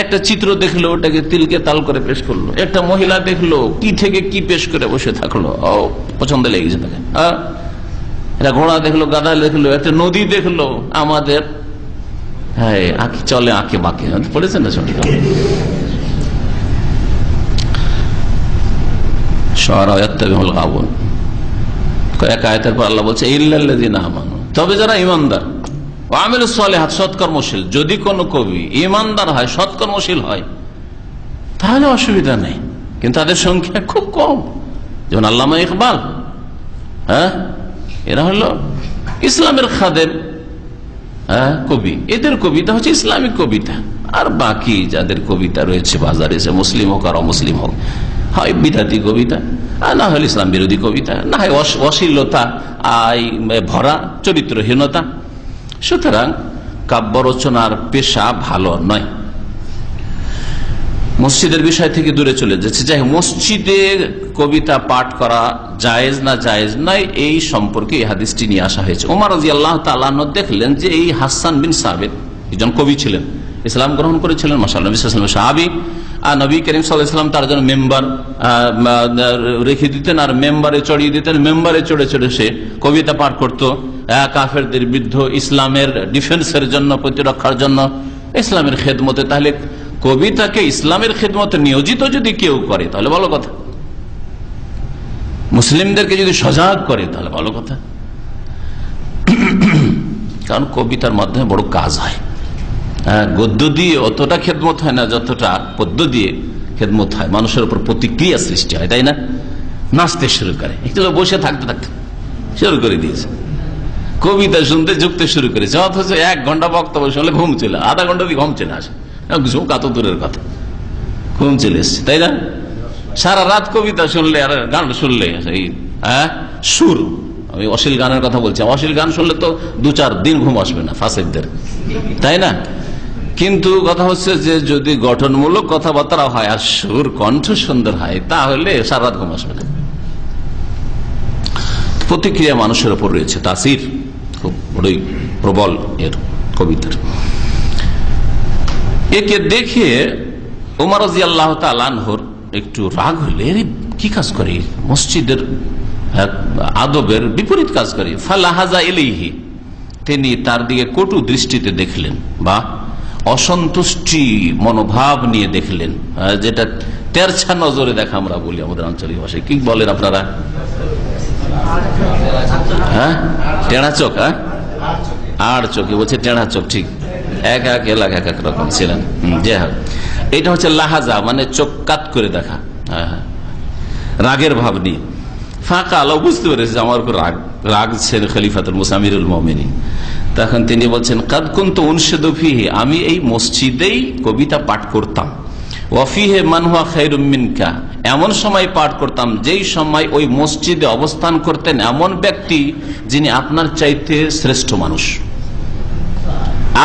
একটা চিত্র দেখলো, ওটাকে তিলকে তাল করে পেশ করলো। একটা মহিলা দেখলো, কি থেকে কি পেশ করে বসে থাকলো, ও পছন্দ লেগেছে তাকে। একটা ঘোড়া দেখলো, গাধা দেখলো, একটা নদী দেখলো। আমাদের হ্যাঁ আঁকি চলে আঁকে বাঁকে, পড়েছেন না সঠিক? এক আয়াতের পর আল্লাহ বলছে ইল্লাল্লাযীনা আমানু, তবে যারা ঈমানদার, ওয়া আমিলুস সালিহাত, সৎকর্মশীল। যদি কোন কবি ঈমানদার হয়, সৎকর্মশীল হয়, তাহলে অসুবিধা নেই, কিন্তু তাদের সংখ্যা খুব কম। যেমন আল্লামা ইকবাল, হ্যাঁ, এরা হলো ইসলামের খাদেম, হ্যাঁ, কবি। এদের কবিতা হচ্ছে ইসলামিক কবিতা। আর বাকি যাদের কবিতা রয়েছে বাজারে, সে মুসলিম হোক আর অমুসলিম হোক, হয় বিদাতি কবিতা, আর না হলে ইসলাম বিরোধী কবিতা, না হয় অশ্লীলতা ভরা চরিত্রহীনতা। সুতরাং কাব্য রচনার পেশা ভালো নয়। মসজিদের বিষয় থেকে দূরে চলে যাচ্ছে। যাই মসজিদে কবিতা পাঠ করা জায়েজ না জায়েজ নয়, এই সম্পর্কে এই হাদিসটি নিয়ে আসা হয়েছে। ওমর রাদিয়াল্লাহু তাআলা আনহু দেখলেন যে এই হাসান বিন সাবিত একজন কবি ছিলেন, ইসলাম গ্রহণ করেছিলেন, মাশাআল্লাহ, নবী সাল্লাল্লাহু আলাইহি ওয়াসাল্লাম সাহাবী। আর নবী করিম সাল্লাল্লাহু আলাইহি ওয়াসাল্লাম তার জন্য মেম্বার রেখে দিতেন, আর মেম্বারে চড়িয়ে দিতেন। মেম্বারে চড়ে চড়ে সে কবিতা পাঠ করতো কাফেরদের বিরুদ্ধে, ইসলামের ডিফেন্সের জন্য, প্রতিরক্ষার জন্য, ইসলামের খেদমতে। তাহলে কবিতাকে ইসলামের খেদমতে নিয়োজিত যদি কেউ করে তাহলে ভালো কথা, মুসলিমদেরকে যদি সজাগ করে তাহলে ভালো কথা। কারণ কবিতার মাধ্যমে বড় কাজ হয়। গদ্য দিয়ে অতটা খেদমত হয় না যতটা পদ্য দিয়ে খেদমত হয়। মানুষের উপর প্রতিক্রিয়া সৃষ্টি হয়, তাই না? নাচতে শুরু করে, একটু বসে থাকতে থাকতে শুরু করে দিয়েছে, কবিতা শুনতে ঝুঁকতে শুরু করেছে। অথচ 1 ঘন্টা বক্তব্য শুনলে ঘুম চলে, আধা ঘন্টা দিয়ে ঘুম চলে আসে, কত দূরের কথা, ঘুম চলে এসছে, তাই না? সারা রাত কবিতা শুনলে আর গান শুনলে সুর, আমি অশ্লীল গানের কথা বলছি, অশ্লীল গান শুনলে তো 2-4 দিন ঘুম আসবে না ফাসিকদের, তাই না? কিন্তু কথা হচ্ছে যে যদি গঠনমূলক কথাবার্তা হয় আর সুর কণ্ঠ সুন্দর হয়, তাহলে সারা রাত ঘুম আসবে না। প্রতিক্রিয়া মানুষের উপর রয়েছে, তাসির খুব বড়ই প্রবল এর কবিতার। একে দেখে ওমর রাদিয়াল্লাহু তাআলা আনহুর একটু রাগ হইলে, কি কাজ করে, মসজিদের আদবের বিপরীত কাজ করে। ফালাহাজা ইলাইহি, তিনি তার দিকে কটু দৃষ্টিতে দেখলেন বা অসন্তুষ্টি মনোভাব নিয়ে দেখলেন, যেটা তেরছা নজরে দেখা আমরা বলি আমাদের আঞ্চলিক ভাষায়। কি বলেন আপনারা? হ্যাঁ, টেড়া চোখ, হ্যাঁ, আর চোখে বলছে টেড়া চোখ, ঠিক। এক এক এলাকা এক এক রকম ছিলেন। যে এটা হচ্ছে লাহাজা, মানে চোখ কাত করে দেখা, রাগের ভাব নিয়ে। ফাঁকা আলো বুঝতে পেরেছে আমার উপর রাগছেন খলিফাতুল মুসলিমিন আমিরুল মুমিনিন। তখন তিনি বলছেন, কাদ কুনতু উনশিদু ফিহি, আমি এই মসজিদেই কবিতা পাঠ করতাম। ওয়া ফিহি মান হুয়া খায়রুম মিনকা, এমন সময় পাঠ করতাম যেই সময় ওই মসজিদে অবস্থান করতেন এমন ব্যক্তি যিনি আপনার চাইতে শ্রেষ্ঠ মানুষ।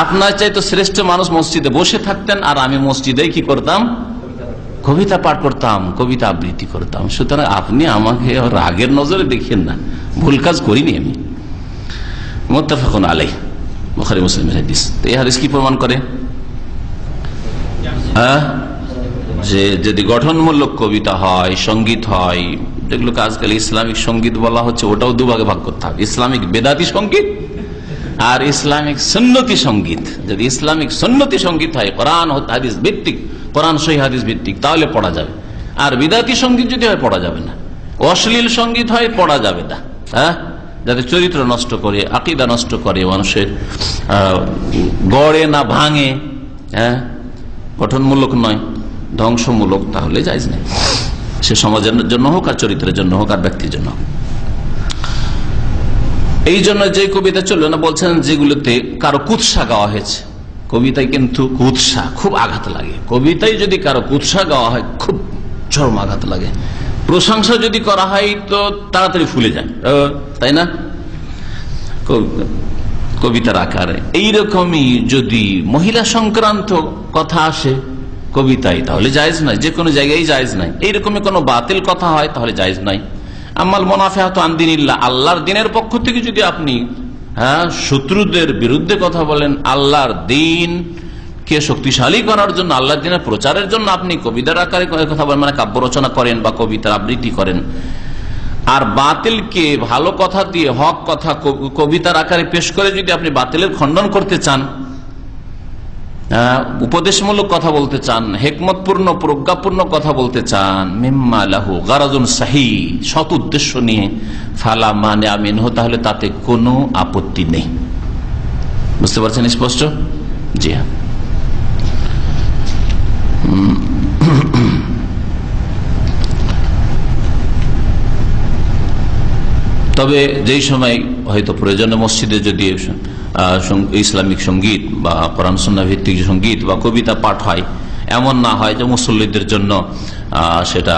আপনার চাইতে শ্রেষ্ঠ মানুষ মসজিদে বসে থাকতেন, আর আমি মসজিদেই কি করতাম? কবিতা পাঠ করতাম, কবিতা আবৃত্তি করতাম। সুতরাং আপনি আমাকে রাগের নজরে দেখেন না, ভুল কাজ করিনি আমি। মুত্তাফাকুন আলাইহ, বুখারী মুসলিমের হাদিস। তো এই হাদিস কি প্রমাণ করে? যে যদি গঠনমূলক কবিতা হয়, সঙ্গীত হয়, যেগুলোকে আজকাল ইসলামিক সঙ্গীত বলা হচ্ছে, ওটাও দুভাগে ভাগ করতে হবে, ইসলামিক বেদাতি সঙ্গীত আর ইসলামিক সুন্নতি সঙ্গীত। যদি ইসলামিক সুন্নতি সঙ্গীত হয়, কোরআন হাদিস ভিত্তিক, কোরআন সহিহ হাদিস ভিত্তিক, তাহলে পড়া যাবে। আর বিদাতি সঙ্গীত যদি হয় পড়া যাবে না। অশ্লীল সঙ্গীত হয় পড়া যাবে না, হ্যাঁ, যাতে চরিত্র নষ্ট করে, আকীদা নষ্ট করে, মানুষের গড়ে না ভাঙে, হ্যাঁ, গঠনমূলক নয়, ধ্বংসমূলক, তাহলে জায়েজ নেই। সে সমাজের জন্য হোক, আর চরিত্রের জন্য হোক, আর ব্যক্তির জন্য হোক। এই জন্য যে কবিতা চলবে না, বলছেন যেগুলোতে কারো কুৎসা গাওয়া হয়েছে। কবিতায় কিন্তু কুৎসা খুব আঘাত লাগে। কবিতায় যদি কারো কুৎসা গাওয়া হয় খুব চরম আঘাত লাগে। প্রশংসা যদি করা হয় তো তাড়াতাড়ি ফুলে যায়, তাই না? কবিতার আকারে এইরকমই যদি মহিলা সংক্রান্ত কথা আসে কবিতায়, তাহলে জায়েজ নাই, যে কোনো জায়গায় জায়েজ নাই। এইরকমই কোনো বাতিল কথা হয় তাহলে জায়েজ নাই। আমাল মুনাফিহাতু আন দীনিল্লাহ, আল্লাহর দ্বীনের পক্ষ থেকে যদি আপনি হ্যাঁ, শত্রুদের বিরুদ্ধে কথা বলেন, আল্লাহর দিন কে শক্তিশালী করার জন্য, আল্লাহর দিনের প্রচারের জন্য আপনি কবিতার আকারে কথা বলেন, মানে কাব্য রচনা করেন বা কবিতার আবৃত্তি করেন। আর বাতিলকে ভালো কথা দিয়ে হক কথা কবিতার আকারে পেশ করে যদি আপনি বাতিলের খণ্ডন করতে চান, উপদেশমূলক কথা বলতে চান, হেকমতপূর্ণ প্রজ্ঞাপূর্ণ কথা বলতে চান, মিম্মা লাহু গারাজুন সাহি, সৎ উদ্দেশ্য নিয়ে, ফালা মানে আমিন হো, তাহলে তাতে কোনো আপত্তি নেই। বুঝতে পারছেন স্পষ্ট? জি হ্যাঁ। তবে যেই সময় হয়তো প্রয়োজনে মসজিদে যদি ইসলামিক সঙ্গীত বা কোরআন সুন্নাহ ভিত্তিক সঙ্গীত বা কবিতা পাঠ হয়, এমন না হয় যে মুসল্লিদের জন্য সেটা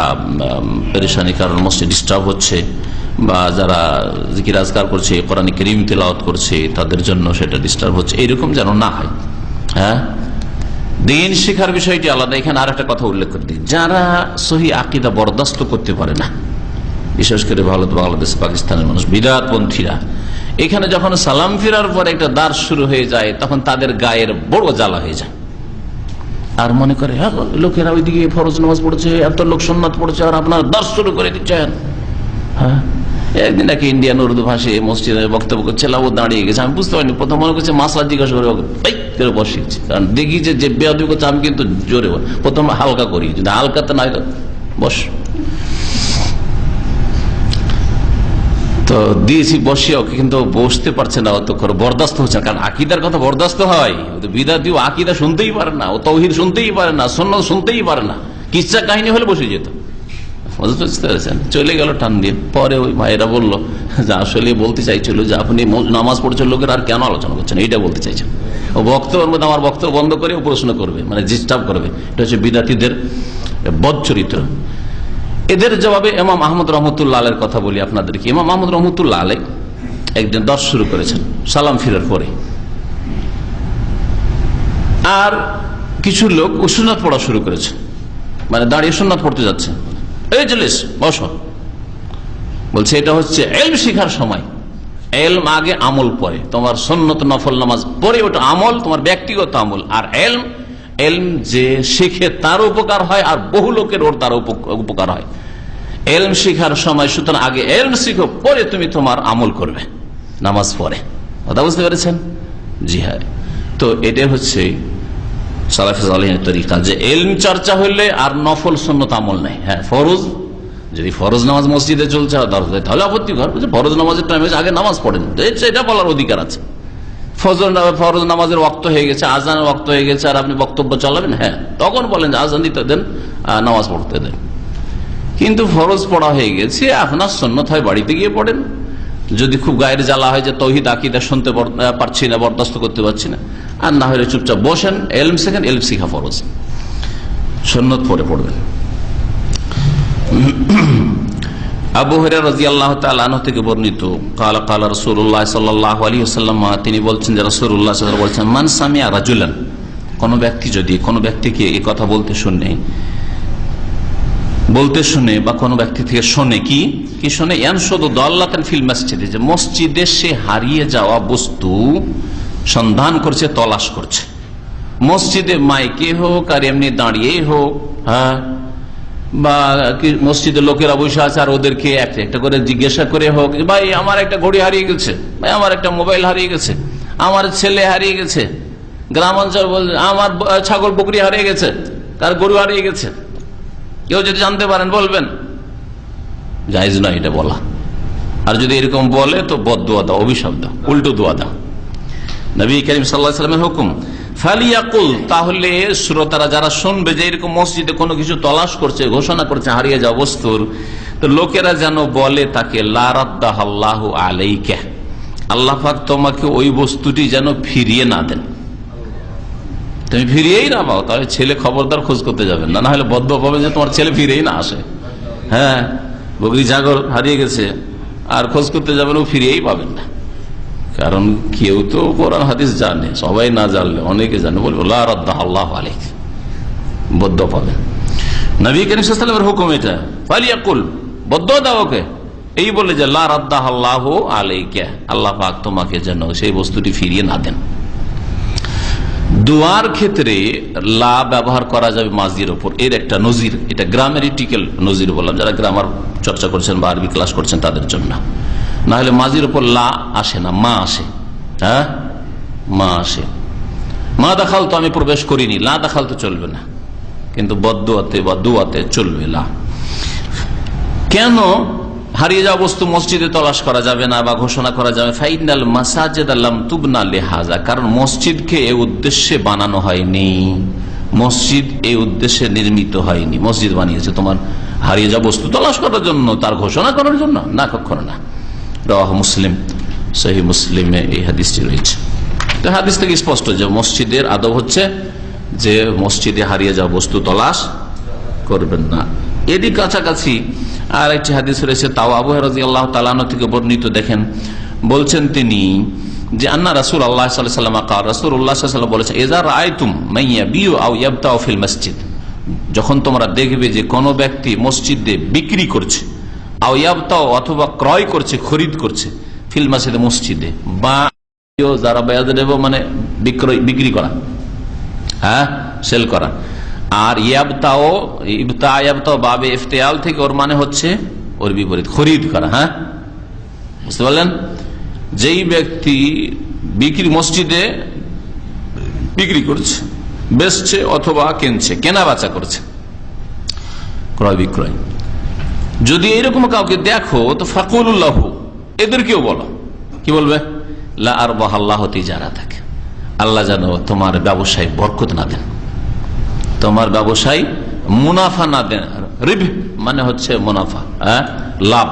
পেরেশানি, কারণ মসজিদ ডিস্টার্ব হচ্ছে, বা যারা জিকির আজকার করছে, কোরআন কারীম তিলাওয়াত করছে, তাদের জন্য সেটা ডিস্টার্ব হচ্ছে, এইরকম যেন না হয়। হ্যাঁ, দিন শিখার বিষয়টি আলাদা। এখানে আর একটা কথা উল্লেখ করে দিই, যারা সহি আকীদা বরদাস্ত করতে পারে না, বিশেষ করে ভারত, বাংলাদেশ, পাকিস্তানের মানুষ, বিদআতপন্থীরা, এখানে যখন সালাম ফিরার পরে একটা দার্স শুরু হয়ে যায়, তখন তাদের গায়ের বড় জ্বালা হয়ে যায়, আর মনে করে হ্যাঁ লোকেরা ওইদিকে ফরজ নামাজ পড়ছে, এত লোক সুন্নাত পড়ছে, আর আপনার দার্স শুরু করে দিচ্ছেন। হ্যাঁ, একদিন নাকি ইন্ডিয়ান উর্দু ভাষায় মসজিদে বক্তব্য করছিলাম, ও দাঁড়িয়ে গেছে, আমি বুঝতে পারিনি, প্রথম মনে করছে মাসলা জিজ্ঞাসা করে বসিয়েছি, কারণ দেখি যে বেয়াদবি করছে, আমি কিন্তু জোরে প্রথম হালকা করি, যদি হালকাতে না বস, তো দিয়েছি বসিয়ে, ওকে কিন্তু বসতে পারছে না, অত করে বরদাস্ত হচ্ছে না, কারণ আকীদার কথা বরদাস্ত হয়, বিদআতি ও আকীদা শুনতেই পারে না, ও তাওহীদ শুনতেই পারে না, সুন্নাত শুনতেই পারে না, কিচ্ছা কাহিনী হলে বসে যেত। চলে গেল টান দিয়ে। পরে ওই ভাইয়েরা বললো যে আসলে বলতে চাইছিল যে আপনি নামাজ পড়ছেন লোকের আর কেন আলোচনা করছেন, এইটা বলতে চাইছেন। ও বক্তব্যের মধ্যে আমার বক্তব্য বন্ধ করে ও প্রশ্ন করবে, মানে ডিস্টার্ব করবে। এটা হচ্ছে বিদআতীদের বদ চরিত্র। এদের জবাবে ইমাম আহমদ রহমতুল্লাহ আলাইহির কথা বলি আপনাদেরকে। ইমাম আহমদ রহমতুল্লাহ আলাইহি একদিন দর্স শুরু করেছেন সালাম ফিরার পরে, আর কিছু লোক সুন্নাত পড়া শুরু করেছে, মানে দাঁড়িয়ে সুন্নাত পড়তে যাচ্ছে, এই জলিস বসো, বলছে এটা হচ্ছে ইলম শিখার সময়, ইলম আগে আমল পরে, তোমার সুন্নত নফল নামাজ পরে ওটা আমল, তোমার ব্যক্তিগত আমল, আর ইলম যে শিখে তার উপকার হয়, আর বহু লোকের ওর তার উপকার হয়। ইলম শিখার সময় সুতরাং আগে ইলম শিখো, পরে তুমি তোমার আমল করবে নামাজ পড়ে। কথা বুঝতে পেরেছেন? জি হ্যাঁ। তো এটা হচ্ছে সালাফে সালেহিনের তরিকা, যে ইলম চর্চা হইলে আর নফল সুন্নত আমল নাই। হ্যাঁ, ফরজ, যদি ফরজ নামাজ মসজিদে চলছে তাহলে আপত্তি কর, ফরজ নামাজের টাইমে আগে নামাজ পড়েন, এটা বলার অধিকার আছে। ফরজ নামাজের ওয়াক্ত হয়ে গেছে, আজানের ওয়াক্ত হয়ে গেছে, আর আপনি বক্তব্য চালাবেন, হ্যাঁ তখন বলেন যে আজান দিতে দেন, নামাজ পড়তে দেন। কিন্তু ফরজ পড়া হয়ে গেছে, আপনার সুন্নত হয় বাড়িতে গিয়ে পড়েন। যদি খুব গায়ের জ্বালা হয় যে তাওহীদ আকীদা শুনতে পারছি না, বরদাস্ত করতে পারছি না, আর না হলে চুপচাপ বসেন, ইলম শেখেন, ইলম শিখা ফরজ, সুন্নত পরে পড়বেন। আবু হুরায়রা রাদিয়াল্লাহু তাআলা আনহু থেকে বর্ণিত, ক্বালা ক্বালা রাসূলুল্লাহ সাল্লাল্লাহু আলাইহি ওয়াসাল্লাম, তিনি বলছেন যে রাসূলুল্লাহ সাল্লাল্লাহু আলাইহি ওয়াসাল্লাম বলেছেন, মান সামিআ রাজুলান, কোন ব্যক্তি যদি কোনো ব্যক্তিকে এই কথা বলতে শুনে বা কোনো ব্যক্তি থেকে শোনে, কি শোনে, ইয়ানশুদু দাল্লাতান ফিল মসজিদে, যে মসজিদে সে হারিয়ে যাওয়া বস্তু সন্ধান করছে, তলাশ করছে, মসজিদে মাইকে হোক আর এমনি দাঁড়িয়ে হোক, হ্যাঁ, বা মসজিদে লোকেরা বসে আছে আর ওদেরকে একটা একটা করে জিজ্ঞাসা করে হোক, ভাই আমার একটা ঘড়ি হারিয়ে গেছে, ভাই আমার একটা মোবাইল হারিয়ে গেছে, আমার ছেলে হারিয়ে গেছে, গ্রামাঞ্চল বলছে আমার ছাগল বকরি হারিয়ে গেছে, কার গরু হারিয়ে গেছে, কেউ যদি জানতে পারেন বলবেন, জায়েজ নয় এটা বলা। আর যদি এরকম বলে তো বদদুয়া দাও, অভিশাপ দাও, উল্টো দোয়া দাও। নবী করিম সাল্লাল্লাহু আলাইহি ওয়াসাল্লামের হুকুম, ফালিয়াকুল, তাহলে শ্রোতারা যারা শুনবে যে এরকম মসজিদে কোনো কিছু তলাশ করছে, ঘোষণা করছে হারিয়ে যাওয়া বস্তুর, তো লোকেরা যেন বলে তাকে, লা রাদ্দাহাল্লাহু আলাইকা, আল্লাহ পাক তোমাকে ওই বস্তুটি যেন ফিরিয়ে না দেন, তুমি ফিরিয়েই না পাও, তাহলে ছেলে খবরদার খোঁজ করতে যাবেন না, না হলে বদদুয়া পাবে যে তোমার ছেলে ফিরেই না আসে। হ্যাঁ, বকরি ছাগল হারিয়ে গেছে আর খোঁজ করতে যাবেন, ও ফিরিয়েই পাবেন না, কারণ কেউ তো কোরআন হাদিস জানে, সবাই না জানলে অনেকে জানে, বলবো লা রাদ্দাহাল্লাহু আলাইকা, বদদুয়া পাবেন। নবী করিম সাল্লাল্লাহু আলাইহি ওয়াসাল্লামের হুকুম এটা, ফালিয়াকুল, বদদুয়া দাও ওকে, এই বলে যে লা রাদ্দাহাল্লাহু আলাইকা, আল্লাহ পাক তোমাকে যেন সেই বস্তুটি ফিরিয়ে না দেন। দোয়ার ক্ষেত্রে লা ব্যবহার করা যাবে মাজির ওপর, এর একটা নজির, এটা গ্রামারিটিক্যাল নজির বললাম, যারা গ্রামার চর্চা করছেন বা আরবি ক্লাস করছেন তাদের জন্য। না হলে মাজির ওপর লা আসে না, মা আসে। হ্যাঁ, মা আসে। মা দাখাল তো আমি প্রবেশ করিনি, লা দাখাল তো চলবে না, কিন্তু বদদুয়াতে বা দুয়াতে চলবে লা। কেন হারিয়ে যাওয়া বস্তু মসজিদে তলাশ করা যাবে না বা ঘোষণা করা যাবে? ফাইনাল মাসাজিদ লাম তুবনা লিহাযা, কারণ মসজিদকে এই উদ্দেশ্যে বানানো হয়নি, মসজিদ এই উদ্দেশ্যে নির্মিত হয়নি। মসজিদ বানিয়েছে তোমার হারিয়ে যাওয়া বস্তু তলাশ করার জন্য, তার ঘোষণা করার জন্য না, কখনো না। রাওয়াহু মুসলিম, সহিহ মুসলিমে এই হাদিসটি রয়েছে। তো হাদিস থেকে স্পষ্ট যে মসজিদের আদব হচ্ছে যে মসজিদে হারিয়ে যাওয়া বস্তু তলাশ করবেন না। এরই কাছাকাছি আর একটি হাদিস রয়েছে, তাও আবু হুরায়রা রাদিয়াল্লাহু তাআলা আনহু থেকে বর্ণিত। দেখেন, বলছেন তিনি যে আন্না রাসূলুল্লাহ সাল্লাল্লাহু আলাইহি ওয়াসাল্লাম قال, রাসূলুল্লাহ সাল্লাল্লাহু আলাইহি ওয়াসাল্লাম বলেছেন, ইযা রাআইতুম মান ইয়াবিউ আও ইয়াবতাউ ফিল মসজিদ, যখন তোমরা দেখবে যে কোনো ব্যক্তি মসজিদে বিক্রি করছে, আও ইয়াবতাউ অথবা ক্রয় করছে, খরিদ করছে, ফিল মসজিদে মসজিদে, বা যারা বায়াদ দেব মানে বিক্রি করা, হ্যাঁ সেল করা। আর ইয়াবতাও, ইবতা ইয়াবতাও বাবে ইফতিয়াল থেকে ওর মানে হচ্ছে ওর বিপরীত, খরিদ করা। হ্যাঁ, বুঝতে পারলেন? যেই ব্যক্তি বিক্রি মসজিদে বিক্রি করছে, বেচছে অথবা কিনছে, কেনা বেচা করছে, ক্রয় বিক্রয়, যদি এইরকম কাউকে দেখো তো ফাকুলুল্লাহু, এদেরকেও বলো, কি বলবে? লা আরবাহাল্লাহু তিজারাতাক, আল্লাহ যেন তোমার ব্যবসায় বরকত না দেন, তোমার ব্যবসায় মুনাফা না দেন। রিব মানে হচ্ছে মুনাফা, লাভ।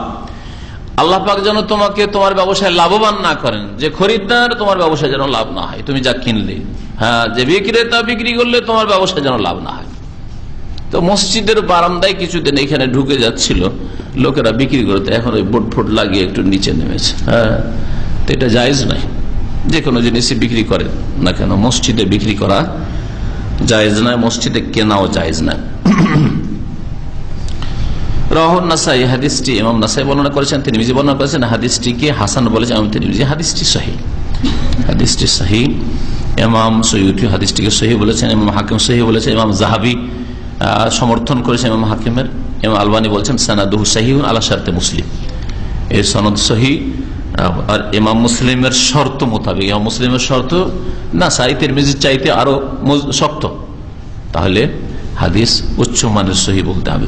আল্লাহ পাক যেন তোমাকে তোমার ব্যবসায় লাভবান না করেন, যে খরিদ্দার তোমার ব্যবসায় যেন লাভ না হয়, তুমি যা কিনলে, হ্যাঁ, যে বিক্রেতা বিক্রি করলে তোমার ব্যবসায় যেন লাভ না হয়। তো মসজিদের বারান্দায় কিছুদিন এখানে ঢুকে যাচ্ছিল লোকেরা বিক্রি করতে, এখন ওই বোর্ড ফোর্ড লাগিয়ে একটু নিচে নেমেছে। হ্যাঁ, তো এটা জায়েজ নাই, যে কোনো জিনিসই বিক্রি করেন না কেন মসজিদে বিক্রি করা জায়েজ নয়, মসজিদে কেনাও জায়েজ নয়। রাওয়াহুন নাসাই, হাদিসটি ইমাম নাসাই বর্ণনা করেছেন, তিরমিজি বর্ণনা করেছেন, হাদিসটিকে হাসান বলেছেন ইমাম তিরমিজি। হাদিসটি সহিহ, হাদিসটি সহিহ। ইমাম সয়ুতি হাদিসটিকে সহিহ বলেছেন, ইমাম হাকিম সহিহ বলেছেন, ইমাম যাহাবী সমর্থন করেছেন ইমাম হাকিমের। ইমাম আলবানী বলছেন সানাদুহু সহিহুন আলা শারতে মুসলিম, এর সনদ সহিহ। আর ইমাম মুসলিমের শর্ত মোতাবেক, ইমাম মুসলিমের শর্ত নাসাই তিরমিজির চাইতে আরো শক্ত, তাহলে হাদিস উচ্চমানের সহিহ বলতে হবে।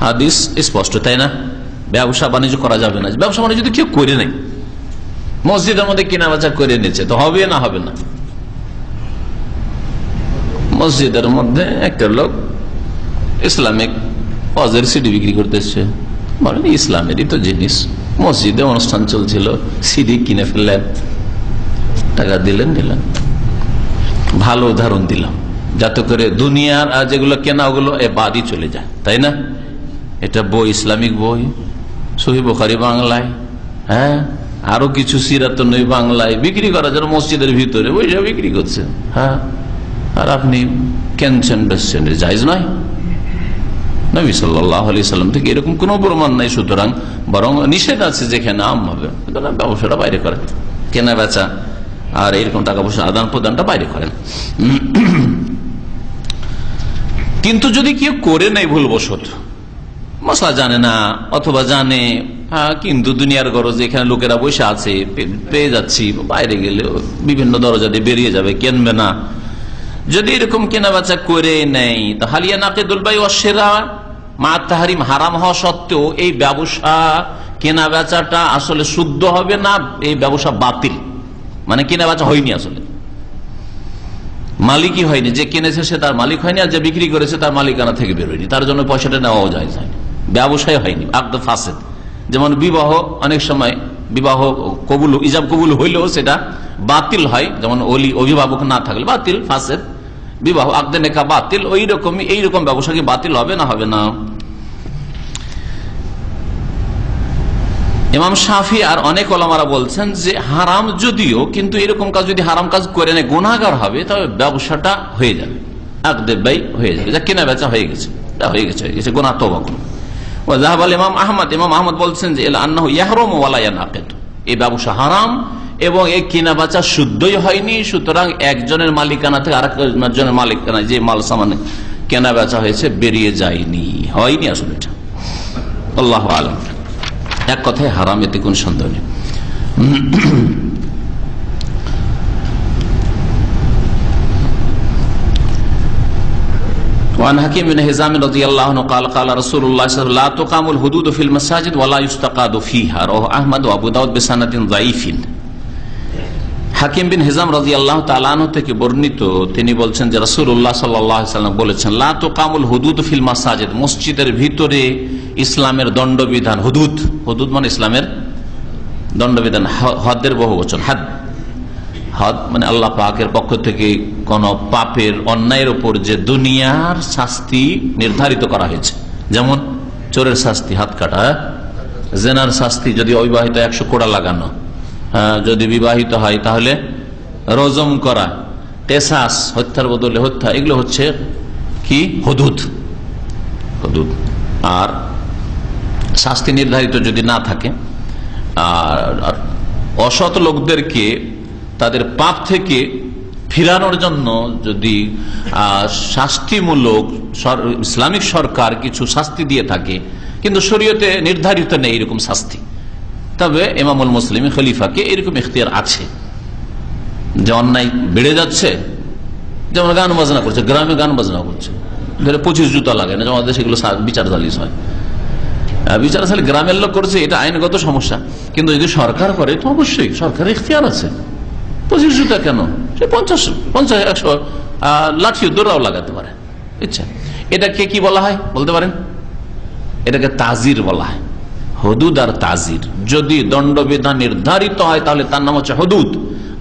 হাদিস স্পষ্ট, তাই না? ব্যবসা বাণিজ্য করা যাবে না। ব্যবসা বাণিজ্য যদি কেউ করে নেই, মসজিদের মধ্যে কেনা বেচা করে নিচ্ছে, তো হবে না? হবে না। মসজিদের মধ্যে একটা লোক ইসলামিক ওয়াজের সিডি বিক্রি করতেছে, বলেন ইসলামেরই তো জিনিস, মসজিদে অনুষ্ঠান চলছিল, সিডি কিনে ফেললেন, টাকা দিলেন, নিলেন। ভালো উদাহরণ দিলাম, যাতে করে দুনিয়ার যেগুলো কেনা ওগুলো বাদই চলে যায়, তাই না? এটা বই, ইসলামিক বই, সহিহ বুখারী বাংলায়, হ্যাঁ, আরো কিছু সিরাত নবী বাংলায় বিক্রি করার জন্য মসজিদের ভিতরে বইসা বিক্রি করছে, হ্যাঁ, আর আপনি কেনছেন, বেচছেন, জায়েজ নয়। নবী সাল্লাল্লাহু আলাইহি সাল্লাম থেকে এরকম কোন প্রমাণ নাই, সুতরাং বরং নিষেধ আছে যেখানে আম হবে, ব্যবসাটা বাইরে করেন, কেনা বেচা আর এরকম টাকা পয়সা আদান প্রদানটা বাইরে করেন। কিন্তু যদি কেউ করে নেই ভুলবশত, মশলা জানে না অথবা জানে, কিন্তু দুনিয়ার গরজ, এখানে লোকেরা বসে আছে, পেয়ে যাচ্ছি, বাইরে গেলে বিভিন্ন দরজা দিয়ে বেরিয়ে যাবে, কেনবে না, যদি এরকম কেনা বেচা করে নেই, তো হালিয়া নাকিদুল বাই ওয়া শিরা মা তাহরিম, হারাম হওয়া সত্ত্বেও এই ব্যবসা কেনা বেচাটা আসলে শুদ্ধ হবে না, এই ব্যবসা বাতিল, মানে কেনা বেচা হয়নি, আসলে মালিকই হয়নি, যে কিনেছে সে তার মালিক হয়নি, আর যে বিক্রি করেছে তার মালিকানা থেকে বেরোয়নি, তার জন্য পয়সাটা নেওয়াও যায়, ব্যবসায় হয়নি, আকদ ফাসেদ। যেমন বিবাহ, অনেক সময় বিবাহ কবুল, ইজাব কবুল হইলেও সেটা বাতিল হয়, যেমন ওলি অভিভাবক না থাকলে বাতিল, ফাসেদ বিবাহ, আকদে নেকা বাতিল। ওই রকমই এইরকম ব্যবসা কি বাতিল হবে না? হবে না। ইমাম শাফি আর অনেক ওলামারা বলছেন যে হারাম যদিও, কিন্তু এরকম কাজ যদি হারাম কাজ করে নেয় গুনাহগার হবে, তবে ব্যবসাটা হয়ে যাবে, আকদে বাই হয়ে যাবে, যা কেনা বেচা হয়ে গেছে, হয়ে গেছে, গুনাহ তওবা করুন। ইমাম আহমদ বলছেন যে আন্নাহু ইয়াহরুমু ওয়া লা ইয়ানাকিদ, এই ব্যবসা হারাম এবং এই কেনা বেচা শুদ্ধই হয়নি, সুতরাং একজনের মালিকানা থেকে আরেকজনের মালিকানা যে মাল সামান কেনা বেচা হয়েছে বেরিয়ে যায়নি, হয়নি আসলে এটা। আল্লাহু আলাম। এক কথায় হারাম, এতে কোন সন্দেহ নেই। وعن حكيم بن حزام رضي الله عنه قال قال رسول الله صلى الله عليه وسلم لا تقام الحدود في المساجد ولا يستقاد فيها رواه احمد وابو داود بسند ضعيف। হাকিম বিন হিজাম রাদিয়াল্লাহু তাআলা আনহু থেকে বর্ণিত, তিনি বলছেন যে রাসূলুল্লাহ সাল্লাল্লাহু আলাইহি ওয়াসাল্লাম বলেছেন লা তুকামুল হুদুদ ফিল মাসাজিদ, মসজিদের ভিতরে ইসলামের দণ্ডবিধান, হুদুদ হুদুদ মানে ইসলামের দণ্ডবিধান, হদের বহুবচন হাদ, হদ মানে আল্লাহ পাকের পক্ষ থেকে কোন পাপের অন্যায়ের উপর যে দুনিয়ার শাস্তি নির্ধারিত করা হয়েছে, যেমন চোরের শাস্তি হাত কাটা, জেনার শাস্তি যদি অবিবাহিত 100 কোড়া লাগানো, যদি বিবাহিত হয় তাহলে রজম করা, কেসাস হত্যার বদলে হত্যা, এগুলো হচ্ছে কি হুদুদ। হুদুদ আর শাস্তি নির্ধারিত যদি না থাকে, আর অসৎ লোকদেরকে তাদের পাপ থেকে ফিরানোর জন্য যদি শাস্তিমূলক ইসলামিক সরকার কিছু শাস্তি দিয়ে থাকে, কিন্তু শরীয়তে নির্ধারিত নেই এরকম শাস্তি, তবে ইমামুল মুসলিম খলিফাকে এরকম ইখতিয়ার আছে যে অন্যায় বেড়ে যাচ্ছে, যেমন গান বাজনা করছে, গ্রামে গান বাজনা করছে, 25 জুতা লাগে না, আমাদের সেগুলো বিচার চালিশ হয়, বিচার চালি গ্রামের লোক করছে, এটা আইনগত সমস্যা। কিন্তু যদি সরকার করে তো অবশ্যই সরকারের ইখতিয়ার আছে, 25 জুতা কেন, সে 50-100 লাঠি দৌড়াও লাগাতে পারে ইচ্ছা। এটাকে কি বলা হয় বলতে পারেন? এটাকে তাজির বলা হয়, হুদুদ আর তাজির। যদি দণ্ডবিধান নির্ধারিত হয় তাহলে তার নাম হচ্ছে হুদুদ,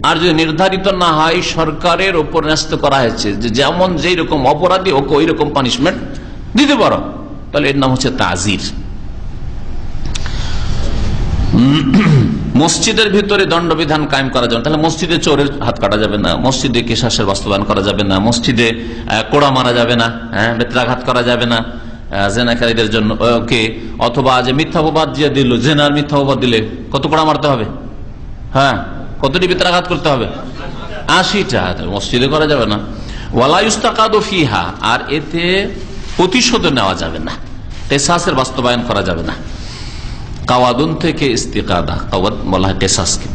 আর যদি নির্ধারিত না হয় সরকারের উপর ন্যস্ত করা হয়েছে যে যেমন যেই রকম অপরাধী ওকে ওই রকম পানিশমেন্ট দিতে পারো, তাহলে এর নাম হচ্ছে তাজির। মসজিদের ভিতরে দণ্ডবিধান কায়েম করা যাবে, তাহলে মসজিদে চোরের হাত কাটা যাবে না, মসজিদে কিসাসের বাস্তবায়ন করা যাবে না, মসজিদে কোড়া মারা যাবে না, বেত্রাঘাত করা যাবে না জেনাকারীদের জন্য ওকে, অথবা যে মিথ্যাপবাদ যে দিল, জেনার মিথ্যাপবাদ দিলে কত কোড়া মারতে হবে, হ্যাঁ কতটি বেত্রাঘাত করতে হবে, 80টা, মসজিদে করা যাবে না। ওয়ালা ইউস্তাকাদু ফিহা, আর এতে প্রতিশোধ নেওয়া যাবে না, কিসাসের বাস্তবায়ন করা যাবে না। কাওয়াদুন থেকে ইস্তিকাদা, কাওয়াদ বলা হয় কিসাসকে।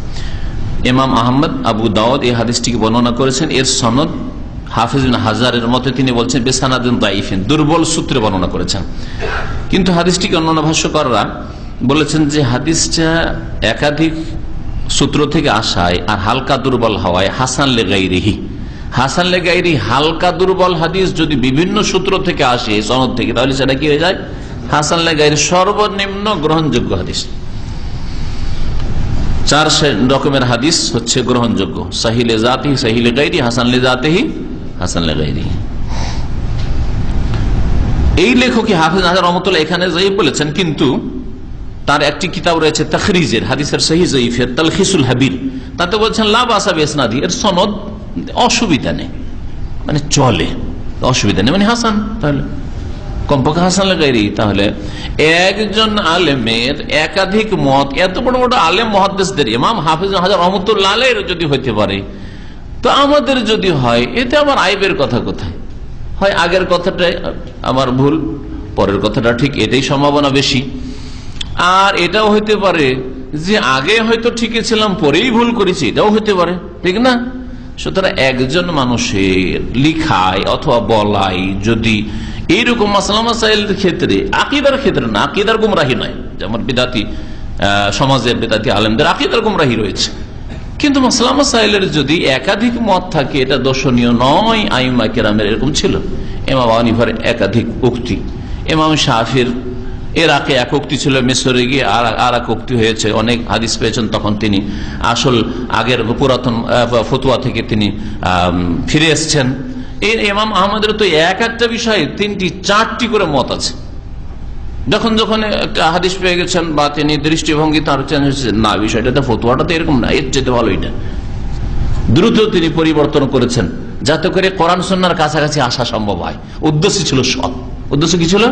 ইমাম আহমদ, আবু দাউদ এই হাদিসটিকে বর্ণনা করেছেন, এর সনদ হাফিজ বিন হাজারের মতে তিনি বলছেন বেসানাদিন দাইফিন, দুর্বল সূত্রে বর্ণনা করেছেন। কিন্তু হাদিসটিকে অন্যান্য ভাষ্যকাররা বলেছেন যে হাদিসটা একাধিক সূত্র থেকে আসায় আর হালকা দুর্বল হওয়ায় হাসান লেগাইরিহি, হাসান লেগাইরি হালকা দুর্বল হাদিস যদি বিভিন্ন সূত্র থেকে আসে সনদ থেকে, তাহলে সেটা কি হয়ে যায় হাসান লেগাইরি সর্বনিম্ন গ্রহণযোগ্য হাদিস। 4 রকমের হাদিস হচ্ছে গ্রহণযোগ্য, সহিহ লিজাতিহি, সহিহ লিগাইরি, হাসান লিজাতিহি, হাসান লিগাইরি। এই লেখক হাফিজ হাজার রহমতুল্লাহ এখানে যাই বলেছেন, কিন্তু তার একটি কিতাব রয়েছে তাখরিজের হাদিসের সহিহ যঈফের, তালখিসুল হাবির, তাতে বলছেন লা বাসা বিসনাদি, এর সনদ অসুবিধা নেই, মানে চলে, অসুবিধা নেই, মানে হাসান, তাহলে কমপক্ষে হাসান লাগাইরি। তাহলে একজন আলেমের একাধিক মত, এত বড় বড় আলেম মুহাদ্দিসদের, ইমাম হাফিজ হাজার রহমতুল্লাহ আলাইহির যদি হইতে পারে, তো আমাদের যদি হয়, এতে আমার আইবের কথা কোথায়? হয় আগের কথাটা আমার ভুল, পরের কথাটা ঠিক, এটাই সম্ভাবনা বেশি। আর এটাও হইতে পারে যে আগে হয়তো ঠিকই ছিলাম, পরেই ভুল করেছি, এটাও হইতে পারে, ঠিক না? সুতরাং একজন মানুষের লিখায় অথবা বলাই যদি এইরকম মাসলা মাসাইলের ক্ষেত্রে, আকীদার ক্ষেত্রে না, আকীদার গুমরাহি নয়, যেমন বিদাতি সমাজের বিদাতি আলেমদের আকীদার গুমরাহি রয়েছে, কিন্তু মাসলা মাসাইলের যদি একাধিক মত থাকে এটা দর্শনীয় নয়। আইম্মা কেরামের এরকম ছিল, ইমাম আবু হানিফার একাধিক উক্তি, ইমাম শাফির এর আগে এক উক্তি ছিল, মিশরে গিয়ে আর এক উক্তি হয়েছে, অনেক হাদিস পেয়েছেন, তখন তিনি আসল আগের পুরাতন ফতোয়া থেকে তিনি ফিরে এসছেন। এই ইমাম আহমদের তো এক একটা বিষয়ে 3টি-4টি করে মত আছে। যখন যখন একটা হাদিস পেয়ে গেছেন বা তিনি দৃষ্টিভঙ্গি তার চেঞ্জ হয়েছে, না বিষয়টা তো ফতোয়াটা তো এরকম না, এর যেতে ভালো, এটা দ্রুত তিনি পরিবর্তন করেছেন যাতে করে কোরআন সুন্নাহর কাছাকাছি আসা সম্ভব হয়। উদ্দেশ্য ছিল সৎ, উদ্দেশ্য কি ছিল?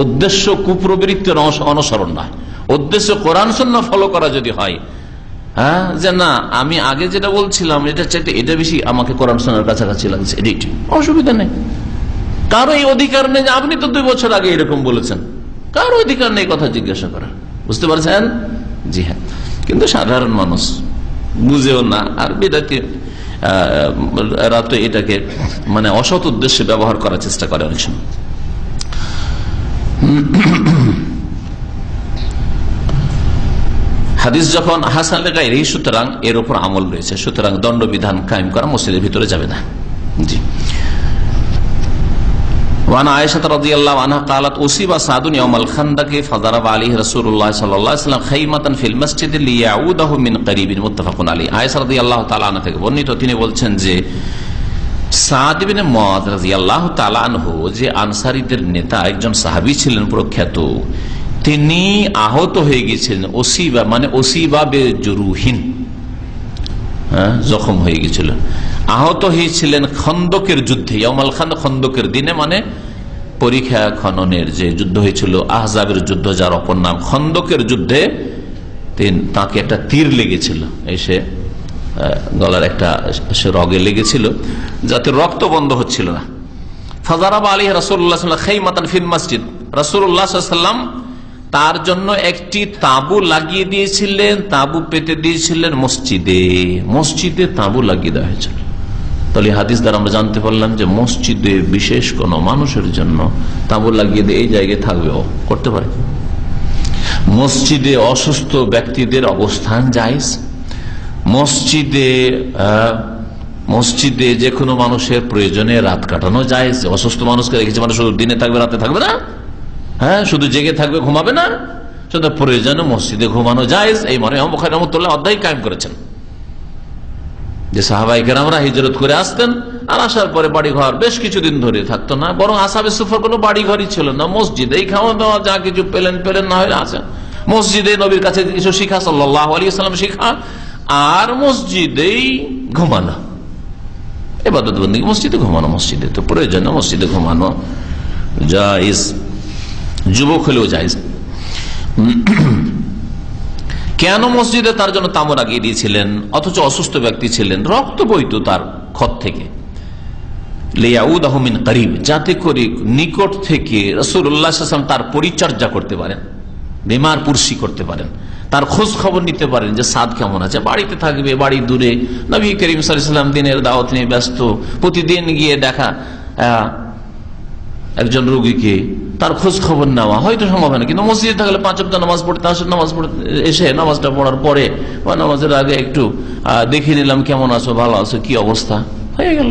উদ্দেশ্য কুপ্রবৃত্তির অনুসরণ নয়, উদ্দেশ্য কোরআন সুন্নাহ ফলো করা যদি হয়, হ্যাঁ, যে না আমি আগে যেটা বলছিলাম এটা চাইতে এটা বেশি আমাকে কোরআন সুন্নাহর কাছাকাছি লাগছে, এটি অসুবিধা নেই। কারো এই অধিকার নেই যে আপনি তো 2 বছর আগে এরকম বলেছেন, কারো অধিকার নেই কথা জিজ্ঞাসা করার, বুঝতে পারছেন? জি হ্যাঁ, কিন্তু সাধারণ মানুষ বুঝেও না, আর বিদাতি এরা তো এটাকে মানে অসৎ উদ্দেশ্যে ব্যবহার করার চেষ্টা করে অনেক সময়। হাদিস যখন হাসান লেগায়, সুতরাং এর উপর আমল রয়েছে, সুতরাং দণ্ডবিধান কায়েম করা মসজিদের ভিতরে যাবে না। জি। وعن عائشة رضي الله عنها قالت أصيب سعد يوم الخندق فضرب عليه رسول الله صلى الله عليه وسلم خيمة في المسجد ليعوده من قريب متفق عليه। আয়েশা রাদিয়াল্লাহু তাআলা আনহা থেকে বর্ণিত, তিনি বলছেন যে সাদ ইবনে মুআয রাদিয়াল্লাহু তাআলা আনহু, যে আনসারীদের নেতা একজন সাহাবী ছিলেন প্রখ্যাত, তিনি আহত হয়ে গিয়েছিলেন। ওসিবা মানে ওসিবা বেজুরুহিন, জখম হয়ে গিয়েছিল, আহত হয়েছিলেন খন্দকের যুদ্ধে। ইয়াউমুল খান্দক, খন্দকের দিনে, মানে পরীক্ষা খননের যে যুদ্ধ হয়েছিল, আহজাবের যুদ্ধ যার অপর নাম, খন্দকের যুদ্ধে তাকে একটা তীর লেগেছিল, এসে গলার একটা রগে লেগেছিল, যাতে রক্ত বন্ধ হচ্ছিল না। ফাজারাবা আলাইহি রাসূলুল্লাহ সাল্লাল্লাহু আলাইহি ওয়াসাল্লাম খাইমাতান ফিল মসজিদ, রাসূলুল্লাহ সাল্লাল্লাহু আলাইহি ওয়াসাল্লাম তার জন্য একটি তাঁবু লাগিয়ে দিয়েছিলেন, তাঁবু পেতে দিয়েছিলেন মসজিদে, মসজিদে তাঁবু লাগিয়ে দেওয়া হয়েছিল। তাহলে হাদিস দ্বারা আমরা জানতে পারলাম যে মসজিদে বিশেষ কোন মানুষের জন্য তাঁবু লাগিয়ে দিয়ে এই জায়গায় থাকবেও করতে পারে। মসজিদে অসুস্থ ব্যক্তিদের অবস্থান জায়েজ, মসজিদে যে কোনো মানুষের প্রয়োজনে রাত কাটানো জায়েজ। অসুস্থ মানুষকে রেখেছে মানে শুধু দিনে থাকবে রাতে থাকবে না, হ্যাঁ, শুধু জেগে থাকবে ঘুমাবে না, শুধু প্রয়োজনে মসজিদে ঘুমানো জায়েজ। এই মানে ইমাম বুখারী রাহমাতুল্লাহ অধ্যায় কায়েম করেছেন যে সাহাবায়ে কেরামরা হিজরত করে আসতেন, আর আসার পরে বাড়ি ঘর বেশ কিছুদিন ধরে থাকতো না, বরং আসহাবে সুফার কোনো বাড়ি ঘরই ছিল না, মসজিদেই খাওয়া দাওয়া, যা কিছু পেলেন না হলে আসেন মসজিদে, নবীর কাছে কিছু শিখা সাল্লাল্লাহু আলাইহি ওয়াসাল্লাম শিখা, আর মসজিদেই ঘুমানো, ইবাদত বন্দেগী মসজিদে ঘুমানো, মসজিদে তো প্রয়োজন মসজিদে ঘুমানো জায়েজ, যুবক হলেও জায়েজ। কেন মসজিদে তার জন্য তাঁবু লাগিয়ে দিয়েছিলেন, অথচ অসুস্থ ব্যক্তি ছিলেন, রক্ত বইত তার ক্ষত থেকে, লিয়াউদাহু মিন করিব, যাতে করে নিকট থেকে রাসূলুল্লাহ সাল্লাল্লাহু আলাইহি ওয়াসাল্লাম তার পরিচর্যা করতে পারেন, বিমার পুরসি করতে পারেন, তার খোঁজ খবর নিতে পারেন যে সাদ কেমন আছে। বাড়িতে থাকবে, বাড়ি দূরে, নবী করিম সাল্লাল্লাহু আলাইহি ওয়াসাল্লাম দিনের দাওয়াত নিয়ে ব্যস্ত, প্রতিদিন গিয়ে দেখা একজন রোগীকে, তার খোঁজ খবর নেওয়া হয়তো সম্ভব হয় না, কিন্তু মসজিদে থাকলে 5 ওয়াক্ত নামাজ পড়তে আসেন, নামাজ পড়তে এসে নামাজটা পড়ার পরে বা নামাজের আগে একটু দেখে নিলাম কেমন আছো, ভালো আছো, কি অবস্থা, হয়ে গেল।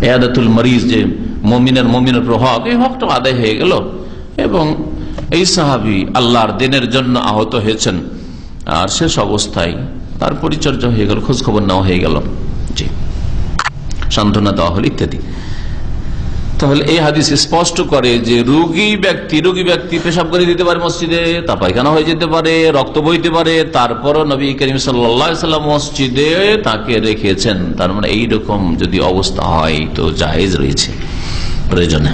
ইয়াদাতুল মরিজ, যে মুমিনের হক, এই হকটা আদায় হয়ে গেল। এবং এই সাহাবী আল্লাহর দিনের জন্য আহত হয়েছেন, আর শেষ অবস্থায় তার পরিচর্যা হয়ে গেল, খোঁজ খবর নেওয়া হয়ে গেল, জি, সান্ত্বনা দেওয়া হল ইত্যাদি। তাহলে এই হাদিস স্পষ্ট করে যে রোগী ব্যক্তি পেশাব করে দিতে পারে মসজিদে, তা পায়খানা হয়ে যেতে পারে, রক্ত বইতে পারে, তারপরও নবী করিম সাল্লাল্লাহু আলাইহি ওয়াসাল্লাম মসজিদে তাকে রেখেছেন। তার মানে এইরকম যদি অবস্থা হয় তো জায়েজ রয়েছে, প্রয়োজনে।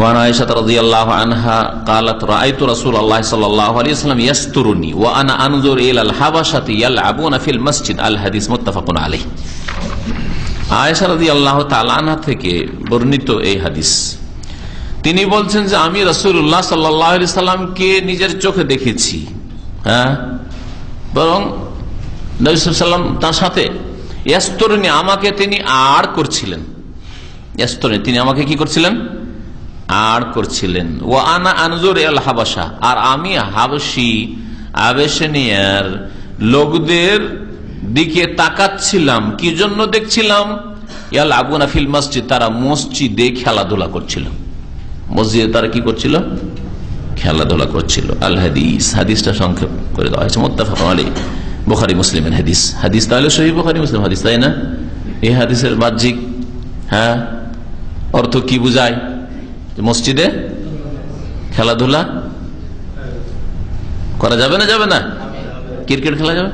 وعن عائشة رضي الله عنها قالت رأيت رسول الله صلى الله عليه وسلم يسترني وأنا أنظر إلى الحبشة يلعبون في المسجد الحديث متفق عليه। আয়েশা রাদিয়াল্লাহু তাআলা আনহা থেকে বর্ণিত এই হাদিস, তিনি বলছেন যে আমি রাসূলুল্লাহ সাল্লাল্লাহু আলাইহি সাল্লামকে নিজের চোখে দেখেছি, হ্যাঁ, বরং নবী সাল্লাল্লাহু আলাইহি সাল্লাম তার সাথে ইয়াস্তুরনি, আমাকে তিনি আড় করছিলেন, ইয়াস্তুরনি তিনি আমাকে কি করছিলেন, আড় করছিলেন। ওয়া আনা আনজুর ইলাল হাবাশা, আর আমি হাবশী আবেশনিয়ার লোকদের দিকে তাকাচ্ছিলাম। কি জন্য দেখছিলাম? ইয়ালআবুনা ফিল মসজিদ, তারা মসজিদে খেলাধুলা করছিল, মসজিদে তারা কি করছিল, খেলাধুলা করছিল। আল হাদিস, হাদিসটা সংক্ষেপ করে দেওয়া হয়েছে, মুত্তাফাকুন আলাইহি, বুখারী মুসলিমের হাদিস তাহলে সহিহ বুখারী মুসলিম হাদিস, তাই না? এই হাদিসের বাহ্যিক, হ্যাঁ, অর্থ কি বুঝায়? মসজিদে খেলাধুলা করা যাবে না? যাবে না? ক্রিকেট খেলা যাবে,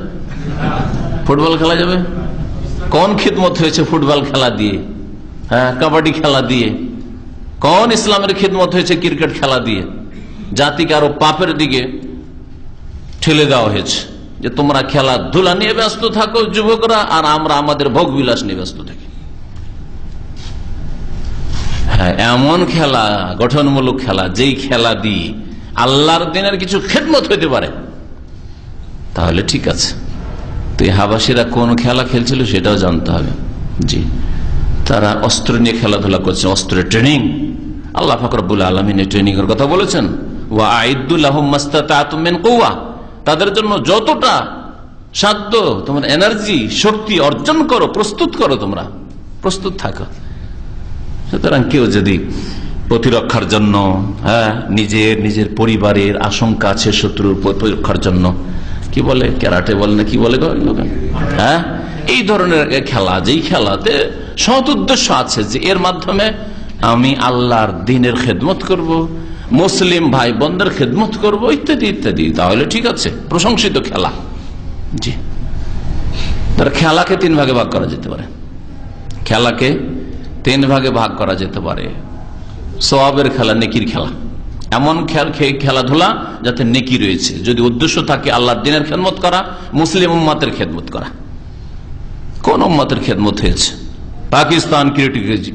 ফুটবল খেলা যাবে? কোন খিদমত হয়েছে ফুটবল খেলা দিয়ে? হ্যাঁ, কাবাডি খেলা দিয়ে? কোন ইসলামের খিদমত হয়েছে ক্রিকেট খেলা দিয়ে? জাতিকে আরো পাপের দিকে ঠেলে দেওয়া হয়েছে যে তোমরা খেলাধুলা নিয়ে ব্যস্ত থাকো যুবকরা, আর আমরা আমাদের ভোগ বিলাস নিয়ে ব্যস্ত থাকি। হ্যাঁ, এমন খেলা, গঠনমূলক খেলা, যেই খেলা দিয়ে আল্লাহর দিনের কিছু খেদমত হইতে পারে, তাহলে ঠিক আছে। তো এই হাবাসীরা কোন খেলা খেলছিল সেটাও জানতে হবে। জি, তারা অস্ত্র নিয়ে খেলাধুলা করছে, অস্ত্রের ট্রেনিং। আল্লাহ পাক রব্বুল আলামিন এই ট্রেনিং এর কথা বলেছেন, ওয়া আইদ্দু লাহুম মাসতাতাতুম মিন কুওয়া, তাদের জন্য যতটা সাধ্য তোমার এনার্জি, শক্তি অর্জন করো, প্রস্তুত করো, তোমরা প্রস্তুত থাকো। সুতরাং কেউ যদি প্রতিরক্ষার জন্য, হ্যাঁ, নিজের পরিবারের আশঙ্কা আছে শত্রুর প্রতিরক্ষার জন্য, কি বলে ক্যারাটে বলে না কি বলে, হ্যাঁ, এই ধরনের খেলা, যেই খেলাতে সৎ উদ্দেশ্য আছে যে এর মাধ্যমে আমি আল্লাহর দ্বীনের খেদমত করব, মুসলিম ভাই বোনদের খেদমত করব, ইত্যাদি ইত্যাদি, তাহলে ঠিক আছে, প্রশংসিত খেলা। জি, তার খেলাকে তিন ভাগে ভাগ করা যেতে পারে। খেলাকে তিন ভাগে ভাগ করা যেতে পারে। সওয়াবের খেলা, নেকির খেলা, এমন খেলাধুলা যাতে নেকি রয়েছে, যদি উদ্দেশ্য থাকে আল্লাহর দ্বীনের খেদমত করা, মুসলিম উম্মতের খেদমত করা। কোন উম্মতের খেদমত হয়েছে? পাকিস্তান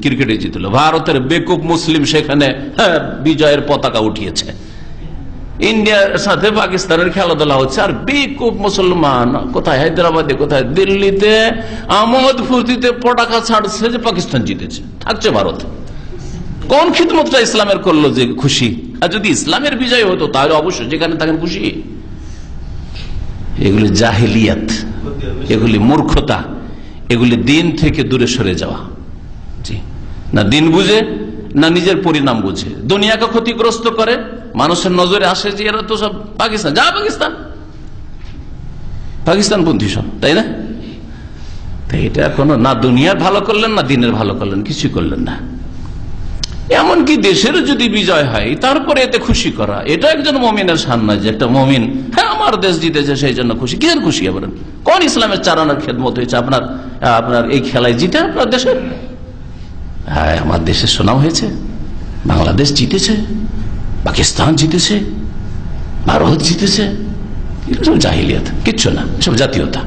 ক্রিকেটে জিতল, ভারতের বেকুব মুসলিম সেখানে বিজয়ের পতাকা উঠিয়েছে, ইন্ডিয়ার সাথে পাকিস্তানের খেলাধুলা হচ্ছে, আর বেকুব মুসলমান কোথায় হায়দ্রাবাদে, কোথায় দিল্লিতে আমোদ ফুর্তিতে পটাকা ছাড়ছে যে পাকিস্তান জিতেছে, থাকছে ভারত। কোন খিদমতটা ইসলামের করলো যে খুশি? আর যদি ইসলামের বিজয় হতো তাহলে অবশ্যই যেখানে থাকেন খুশি। এগুলি জাহেলিয়াত, এগুলি মূর্খতা, এগুলি দিন থেকে দূরে সরে যাওয়া। জি, না দিন বুঝে, না নিজের পরিণাম বুঝে, দুনিয়াকে ক্ষতিগ্রস্ত করে। মানুষের নজরে আসে যে এরা তো সব পাকিস্তান, যা পাকিস্তানপন্থী সব, তাই না? এটা কোনো না দুনিয়ার ভালো করলেন, না দিনের ভালো করলেন, কিছু করলেন না। এমনকি দেশের যদি বিজয় হয় তারপরে এতে খুশি করা, এটা একজন মমিনের শান নয় যে একটা মমিন, হ্যাঁ আমার দেশ জিতেছে সেই জন্য খুশি। কিসের খুশি? আবার কোন ইসলামের চারানোর খেদমত হয়েছে আপনার এই খেলায় জিতে আপনার দেশের? হ্যাঁ, আমার দেশের সুনাম হয়েছে, বাংলাদেশ জিতেছে, পাকিস্তান জিতেছে, ভারত জিতেছে, এসব জাহিলিয়াত, কিচ্ছু না, এসব জাতীয়তা।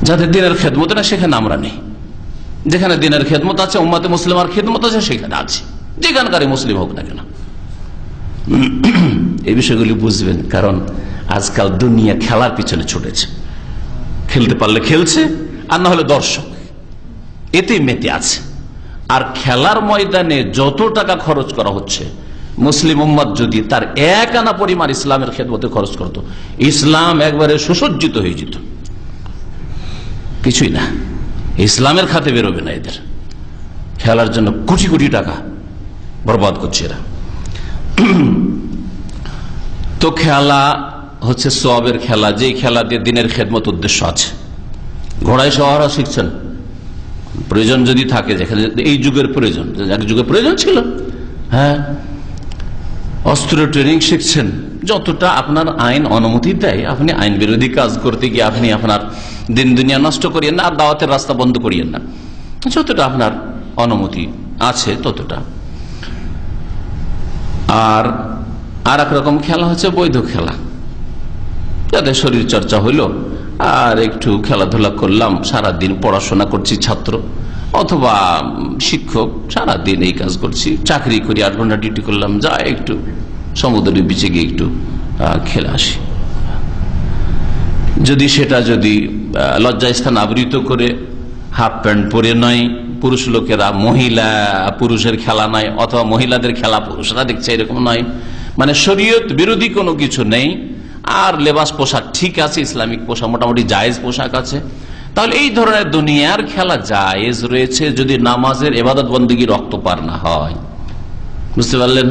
যাদের দিনের খেদমত না সেখানে আমরা নেই, যেখানে দিনের খেদমত আছে, উম্মতে মুসলিমার খেদমত আছে, সেখানে আছে, যেখানকারই মুসলিম হোক না কেন। এই বিষয়গুলি বুঝবেন, কারণ আজকাল দুনিয়া খেলার পিছনে ছুটেছে, খেলতে পারলে খেলছে, আর না হলে দর্শক, এতেই মেতে আছে। আর খেলার ময়দানে যত টাকা খরচ করা হচ্ছে, মুসলিম উম্মত যদি তার এক আনা পরিমাণ ইসলামের খেদমতে খরচ করত, ইসলাম একবারে সুসজ্জিত হয়ে যেত। কিছুই না, ইসলামের খাতে বেরোবে না। এদের খেলার জন্য কোটি কোটি টাকা বরবাদ করছে এরা। তো খেলা হচ্ছে সওয়াবের খেলা, যে খেলা দিয়ে দিনের খেদমত উদ্দেশ্য আছে। ঘোড়ায় সওয়ারা শিখছেন, প্রয়োজন যদি থাকে, যেখানে এই যুগের প্রয়োজন, এক যুগে প্রয়োজন ছিল, হ্যাঁ, অস্ত্র ট্রেনিং শিখছেন, যতটা আপনার আইন অনুমতি দেয়, আপনি আইন বিরোধী কাজ করতে গিয়ে আপনি আপনার দিন দুনিয়া নষ্ট করিয়েন না, আর দাওয়াতের রাস্তা বন্ধ করিয়েন না, যতটা আপনার অনুমতি আছে ততটা। আর এক রকম খেলা হচ্ছে বৈধ খেলা, যাতে শরীর চর্চা হইল, আর একটু খেলাধুলা করলাম, সারাদিন পড়াশোনা করছি ছাত্র অথবা শিক্ষক, সারাদিন এই কাজ করছি, চাকরি করি, 8 ঘন্টা ডিউটি করলাম, যা একটু সমুদ্রের বিচে গিয়ে একটু খেলে আসি। যদি সেটা লজ্জাস্থান আবৃত করে হাফ প্যান্ট পরে নয়, পুরুষ লোকেরা, মহিলা পুরুষের খেলা নয়, অথবা মহিলাদের খেলা পুরুষরা দেখছে এরকম নয়, মানে শরীয়ত বিরোধী কোনো কিছু নেই, আর লেবাস পোশাক ঠিক আছে, ইসলামিক পোশাক মোটামুটি জায়েজ পোশাক আছে, তাহলে এই ধরনের দুনিয়ার খেলা জায়েজ রয়েছে, যদি নামাজের ইবাদত বন্দেগী রক্তপাত না হয়। বুঝতে পারলেন?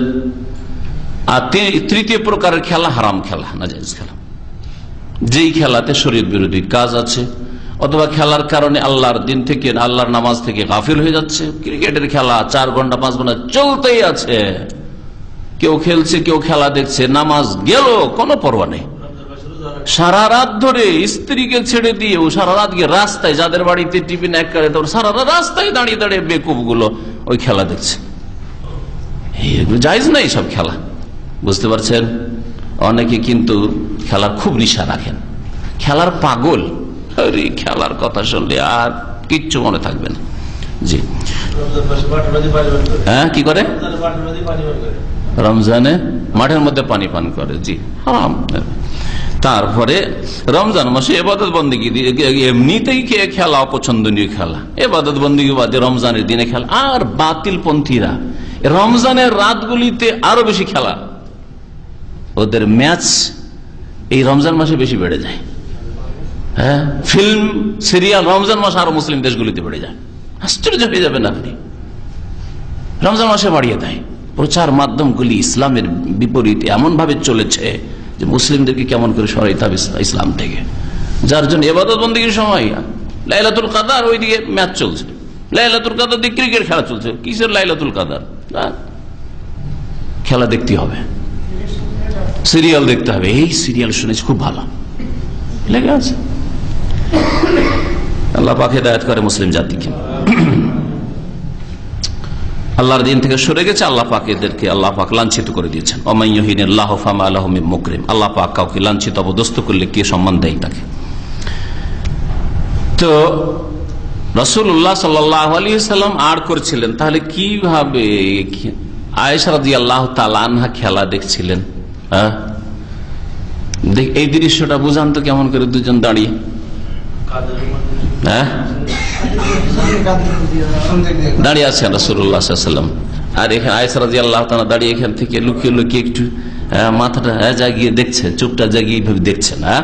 আর তৃতীয় প্রকারের খেলা হারাম খেলা, নাজায়েজ খেলা, যেই খেলাতে শরীয়ত বিরোধী কাজ আছে, অথবা খেলার কারণে আল্লাহর দিন থেকে, আল্লাহর নামাজ থেকে গাফিল হয়ে যাচ্ছে। ক্রিকেটের খেলা 4 ঘন্টা 5 ঘন্টা চলতেই আছে, কেউ খেলছে কেউ খেলা দেখছে, নামাজ গেল কোনো পরোয়া নেই। সারা রাত ধরে স্ত্রীকে ছেড়ে দিয়ে ও সারা রাত গিয়ে রাস্তায়, যাদের বাড়িতে টিভি না করে সারা রাত রাস্তায় দাঁড়িয়ে দাঁড়িয়ে বেকুব গুলো ওই খেলা দেখছে। জায়েজ নাই সব খেলা, বুঝতে পারছেন? অনেকে কিন্তু খেলার খুব নেশা রাখেন, খেলার পাগল। খেলার কথা শুনলে আর কিচ্ছু মনে থাকবে না। জি, হ্যাঁ, কি করে? রমজানে মাঠের মধ্যে পানি পান করে। জি, হারাম। তারপরে রমজান মাসে ইবাদত বন্দেগী, এমনিতেই খেলা অপছন্দনীয় খেলা, ইবাদত বন্দেগী বাদে রমজানের দিনে খেলা। আর বাতিল পন্থীরা রমজানের রাতগুলিতে আরো বেশি খেলা, ওদের ম্যাচ এই রমজান মাসে বেশি বেড়ে যায়। হ্যাঁ, ফিল্ম সিরিয়াল রমজান মাসে আরো মুসলিম দেশগুলিতে বেড়ে যায়। আশ্চর্য হয়ে যাবেন আপনি, রমজান মাসে বাড়িয়ে দেয়। প্রচার মাধ্যমগুলি ইসলামের বিপরীতে এমন ভাবে চলেছে যে মুসলিমদেরকে কেমন করে সরাইতে হবে ইসলাম থেকে, যার জন্য ইবাদত বন্দেগীর সময় লাইলাতুল কাদার ওইদিকে ম্যাচ চলছে, লাইলাতুল কাদার দিকে ক্রিকেট খেলা চলছে। কিসের লাইলাতুল কাদার? খেলা দেখতে হবে, সিরিয়াল দেখতে হবে। এই সিরিয়াল শুনেছি খুব ভালো লেগে আছে। আল্লাহ পাক হেদায়েত করে মুসলিম জাতিকে। আল্লাহর দিন থেকে সরে গেছে, আল্লাহ পাক এদেরকে আল্লাহ পাক লাঞ্ছিত করে দিয়েছেন। ওমাইয়ুহিনিল্লাহু ফামা লাহু মিন মুকরিম। আল্লাহ পাক কাউকে লাঞ্ছিত অপদস্থ করলে কে সম্মান দেয় তাকে? তো রাসূলুল্লাহ সাল্লাল্লাহু আলাইহি সাল্লাম আর করছিলেন, তাহলে কিভাবে আয়েশা রাদিয়াল্লাহু তাআলা আনহা খেলা দেখছিলেন? এই দৃশ্যটা বুঝান তো কেমন করে, দুজন দাঁড়িয়ে, হ্যাঁ, দাঁড়িয়ে আছেন রাসূলুল্লাহ সাল্লাল্লাহু আলাইহি ওয়াসাল্লাম, আর এখানে আয়েশা রাদিয়াল্লাহু তাআলা দাঁড়িয়ে এখান থেকে লুকিয়ে লুকিয়ে একটু মাথাটা জাগিয়ে দেখছেন, চোখটা জাগিয়ে এইভাবে দেখছেন। হ্যাঁ,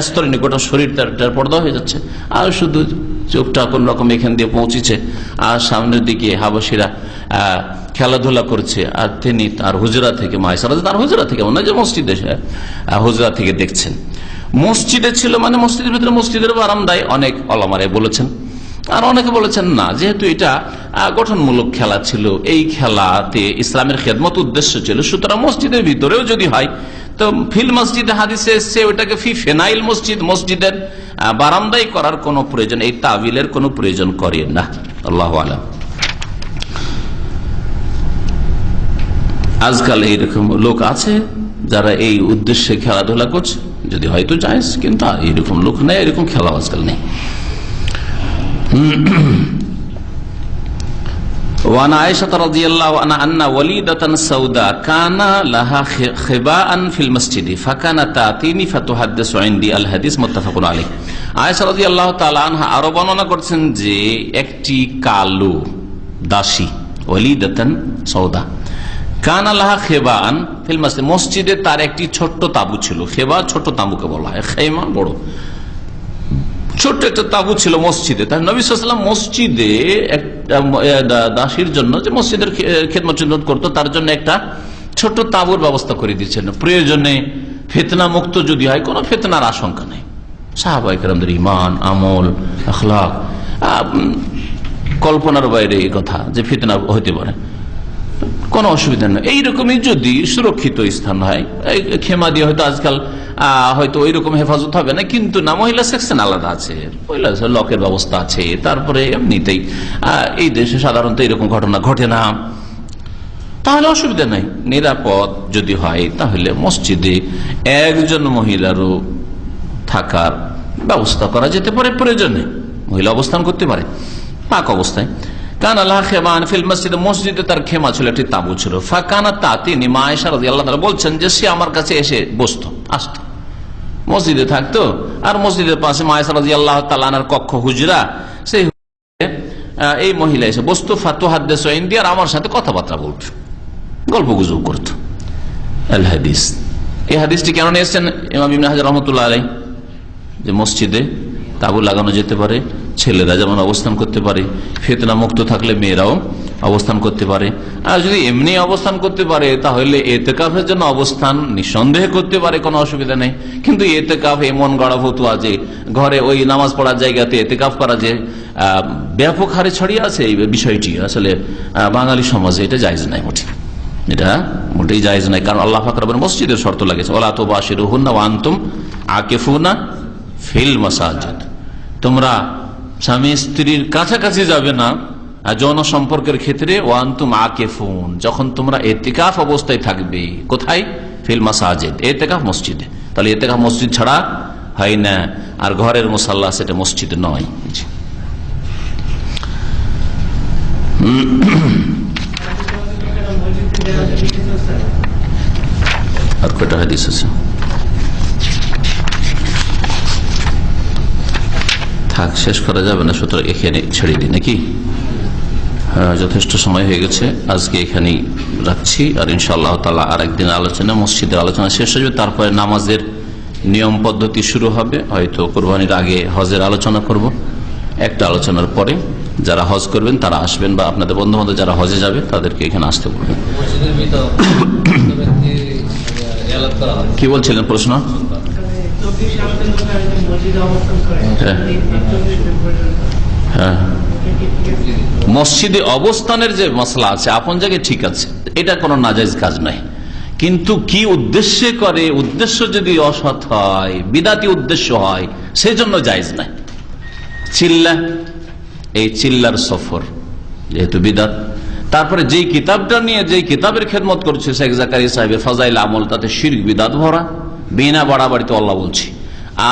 স্তরে গোটা শরীরটার পর্দা হয়ে যাচ্ছে, আর শুধু চোখটা কোন রকম এখান দিয়ে পৌঁছেছে, আর সামনের দিকে হাবশিরা খেলাধুলা করছে, আর তিনি তার হুজরা থেকে, মায়েশা তার হুজরা থেকে, মনে হয় যে মসজিদে, হুজরা থেকে দেখছেন। মসজিদে ছিল মানে মসজিদের ভিতরে, মসজিদের বারান্দায়, অনেক ওলামারা বলেছেন। আর অনেকে বলেছেন না, যেহেতু এটা গঠনমূলক খেলা ছিল, এই খেলাতে ইসলামের খেদমত উদ্দেশ্য ছিল, সুতরাং মসজিদের ভিতরেও যদি হয় তো ফিল মসজিদে হাদিসে এসছে ওইটাকে ফি ফেনাইল মসজিদ, মসজিদের বারান্দায় করার কোনো প্রয়োজন, এই তাবিলের কোনো প্রয়োজন করে না। আল্লাহু আলাম। আজকাল এইরকম লোক আছে যারা এই উদ্দেশ্যে খেলাধুলা করছে, যদি হয়তো জায়েজ, কিন্তু এইরকম লোক নেই, এরকম খেলা আজকাল নেই। وعن عائشة رضي الله عنها أن وليدة سوداء كان لها خباء في المسجد فكانت تأتيني فتحدث عندي الحديث متفق عليه। আয়েশা রাদিয়াল্লাহু তাআলা আনহা আরো বর্ণনা করছেন যে একটি কালো দাসী, ওয়ালিদাতান সাউদা, কানা লাহা খেবান ফিল মসজিদ, মসজিদে তার একটি ছোট্ট তাবু ছিল। খেবা ছোট তাবুকে বলা হয়, খেমা বড়, ছোট্ট একটা তাবু ছিল মসজিদে। তার নবী সাল্লাল্লাহু আলাইহি ওয়াসাল্লাম মসজিদে একটা দাসীর জন্য, যে মসজিদের খেদমত করতো, তার জন্য একটা ছোট্ট তাবুর ব্যবস্থা করে দিচ্ছেন। প্রয়োজনে ফিতনা মুক্ত যদি হয়, কোনো ফিতনার আশঙ্কা নেই। সাহাবায়ে কেরামদের ঈমান, আমল, আখলাক কল্পনার বাইরে এই কথা যে ফিতনা হতে পারে, কোনো অসুবিধা নেই। এইরকমই যদি সুরক্ষিত স্থান হয়, খেমা দিয়ে হয়তো আজকাল হয়তো ওই রকম হেফাজত হবে না, কিন্তু না, মহিলা সেকশন আলাদা আছে, মহিলা লকের ব্যবস্থা আছে। তারপরে এমনিতেই এই দেশে সাধারণত এরকম ঘটনা ঘটে না, তাহলে অসুবিধা নাই। নিরাপদ যদি হয় তাহলে মসজিদে একজন মহিলারও থাকার ব্যবস্থা করা যেতে পারে, প্রয়োজনে মহিলা অবস্থান করতে পারে পাক অবস্থায়। কান আল্লাহ খেমান ফিল মসজিদে, মসজিদে তার খেমা ছিল, একটি তাবু ছিল। ফাকানা তাতিনি, মা আয়েশা রাদিয়াল্লাহু তাআলা বলছেন যে সে আমার কাছে এসে বসতো, আসতো, মসজিদে থাকতো, আর মসজিদের পাশে মা আয়েশা রাদিয়াল্লাহু তাআলা আনহার কক্ষ, হুজরা, সেই এই মহিলা এসে বসতো। ফাতুহাদ্দিসু ইনদি, আর আমার সাথে কথাবার্তা বলতো, গল্প গুজব করতো। আল হাদিস, এই হাদিসটি কেন নিয়েছেন ইমাম ইবনে হাজার রাহমাতুল্লাহ আলাইহি, যে মসজিদে তাবু লাগানো যেতে পারে, ছেলেরা যেমন অবস্থান করতে পারে, ফিতনা মুক্ত থাকলে মেয়েরাও অবস্থান করতে পারে। আর যদি এমনি অবস্থান করতে পারে তাহলে এতেকাফের জন্য অবস্থান নিঃসন্দেহে করতে পারে, কোনো অসুবিধা নেই। কিন্তু এতেকাফ এমন গড়া ফতুয়া যে ঘরে ওই নামাজ পড়ার জায়গাতে এতেকাফ করা যে ব্যাপক হারে ছড়িয়ে আছে, এই বিষয়টি আসলে বাঙালি সমাজে এটা জায়েজ নাই, এটা মোটেই জায়েজ নাই। কারণ আল্লাহ পাক রব্বুল মসজিদের শর্ত লাগেছে, ওয়ালা তুবাশিরুহুন্না ওয়া আনতুম আকিফুনা ফিল মাসাজিদ, তোমরা স্বামী স্ত্রীর কাছাকাছি যাবে না যৌন সম্পর্কের ক্ষেত্রে, ওয়া আনতুম আকিফুন, যখন তোমরা ইতিকাফ অবস্থায় থাকবে। কোথায়? ফিল মাসাজিদ, ইতিকাফ মসজিদে। তাহলে ইতিকাফ মসজিদ ছাড়া হয় না, আর ঘরের মুসাল্লা সেটা মসজিদ নয়। আর কয়টা হাদিস আছে? থাক, শেষ করা যাবে না, সুতরাং এখানে ছেড়ে দিই নাকি? যথেষ্ট সময় হয়ে গেছে, আজকে এখানেই রাখছি। আর ইনশাআল্লাহ তাআলা আর একদিন আলোচনা, মসজিদের আলোচনা শেষ হয়ে যাবে, তারপরে নামাজের নিয়ম পদ্ধতি শুরু হবে। হয়তো কোরবানির আগে হজের আলোচনা করব, একটা আলোচনার পরে যারা হজ করবেন তারা আসবেন, বা আপনাদের বন্ধু বান্ধব যারা হজে যাবে তাদেরকে এখানে আসতে বলবেন। কি বলছিলেন প্রশ্ন? হ্যাঁ, মসজিদে অবস্থানের যে মসলা আছে আপন জায়গায় ঠিক আছে, এটা কোনো নাজায়েজ কাজ নাই। কিন্তু কি উদ্দেশ্যে করে, উদ্দেশ্য যদি অসৎ হয়, বিদাতি উদ্দেশ্য হয়, সেজন্য জায়েজ নাই। চিল্লা, এই চিল্লার সফর যেহেতু বিদাত। তারপরে যেই কিতাবটা নিয়ে, যেই কিতাবের খেদমত করছে শেখ জাকারিয়া সাহেবের ফাজাইল আমল, তাতে শিরক বিদাত ভরা, বিনা বাড়াবাড়িতে আল্লাহ বলছি,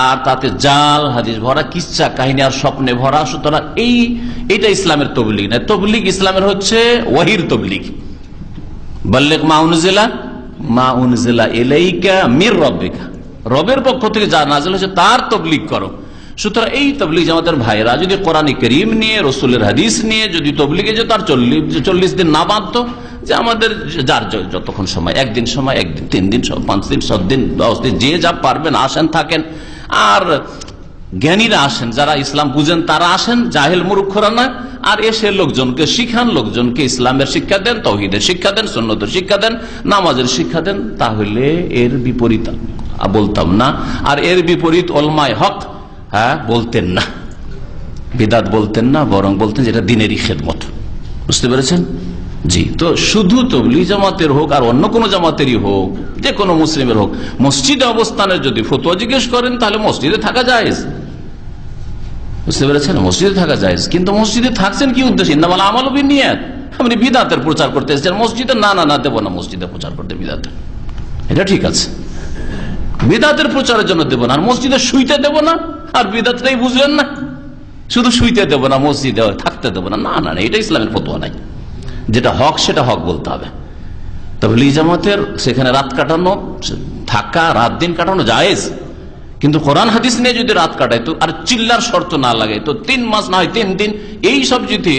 আর তাতে জাল হাদিস ভরা, কিচ্ছা কাহিনী আর স্বপ্নে ভরা। সুতরাং এইটা ইসলামের তবলিগ না। তবলিগ ইসলামের হচ্ছে ওয়াহির তবলিগ, বাল্লিগ মা উনজিলা ইলাইকা মির রাব্বিকা, রবের পক্ষ থেকে যা নাযিল হয়েছে তার তবলিগ করো। সুতরাং এই তবলিগ জামাতের ভাইরা যদি কোরআন কারীম নিয়ে, রসুলের হাদিস নিয়ে যদি তবলিগে যেত, আর 40 দিন না বাঁধতো, যে আমাদের যার যতক্ষণ সময়, একদিন সময়, একদিন, 3 দিন, 5 দিন, 7 দিন, 10 দিন, যে যা পারবেন আসেন, থাকেন। আর জ্ঞানীরা আসেন, যারা ইসলাম বুঝেন তারা আসেন, জাহেল মূর্খরা না। আর এসে লোকজনকে শিখান, লোকজনকে ইসলামের শিক্ষা দেন, তাওহীদের শিক্ষা দেন, সুন্নতের শিক্ষা দেন, নামাজের শিক্ষা দেন। তাহলে এর বিপরীত বলতাম না, আর এর বিপরীত উলামায়ে হক বলতেন না, বিদাত বলতেন না, বরং বলতেন যেটা দিনেরই খেদমত। বুঝতে পেরেছেন? জি। তো শুধু তবলিগ জামাতের হোক আর অন্য কোন জামাতেরই হোক, যে কোনো মুসলিমের হোক, মসজিদে অবস্থানের যদি ফতোয়া জিজ্ঞেস করেন তাহলে মসজিদে থাকা জায়েজ। বুঝতে পেরেছেন? মসজিদে থাকা জায়েজ। কিন্তু মসজিদে থাকছেন কি উদ্দেশ্যে? ইন্নামাল আমালু বিন্নিয়াত। আপনি বিদাতের প্রচার করতে এসেছেন মসজিদে, না দেবো না মসজিদে প্রচার করতে বিদাতের, এটা ঠিক আছে। বিদাতের প্রচারের জন্য দেবো না, আর মসজিদে শুইতে দেবো না, আর বিদাতটাই বুঝলেন না, শুধু শুইতে দেবো না, মসজিদে থাকতে দেবো না, না, এটা ইসলামের ফতোয়া নাই। যেটা হক সেটা হক বলতে হবে। তাবলীগ জামাতের সেখানে রাত কাটানো, থাকা, রাত দিন কাটানো জায়েজ, কিন্তু কোরআন হাদিস নিয়ে যদি রাত কাটায় তো, আর চিল্লার শর্ত না লাগে তো, 3 মাস না হয় 3 দিন, এই সব যদি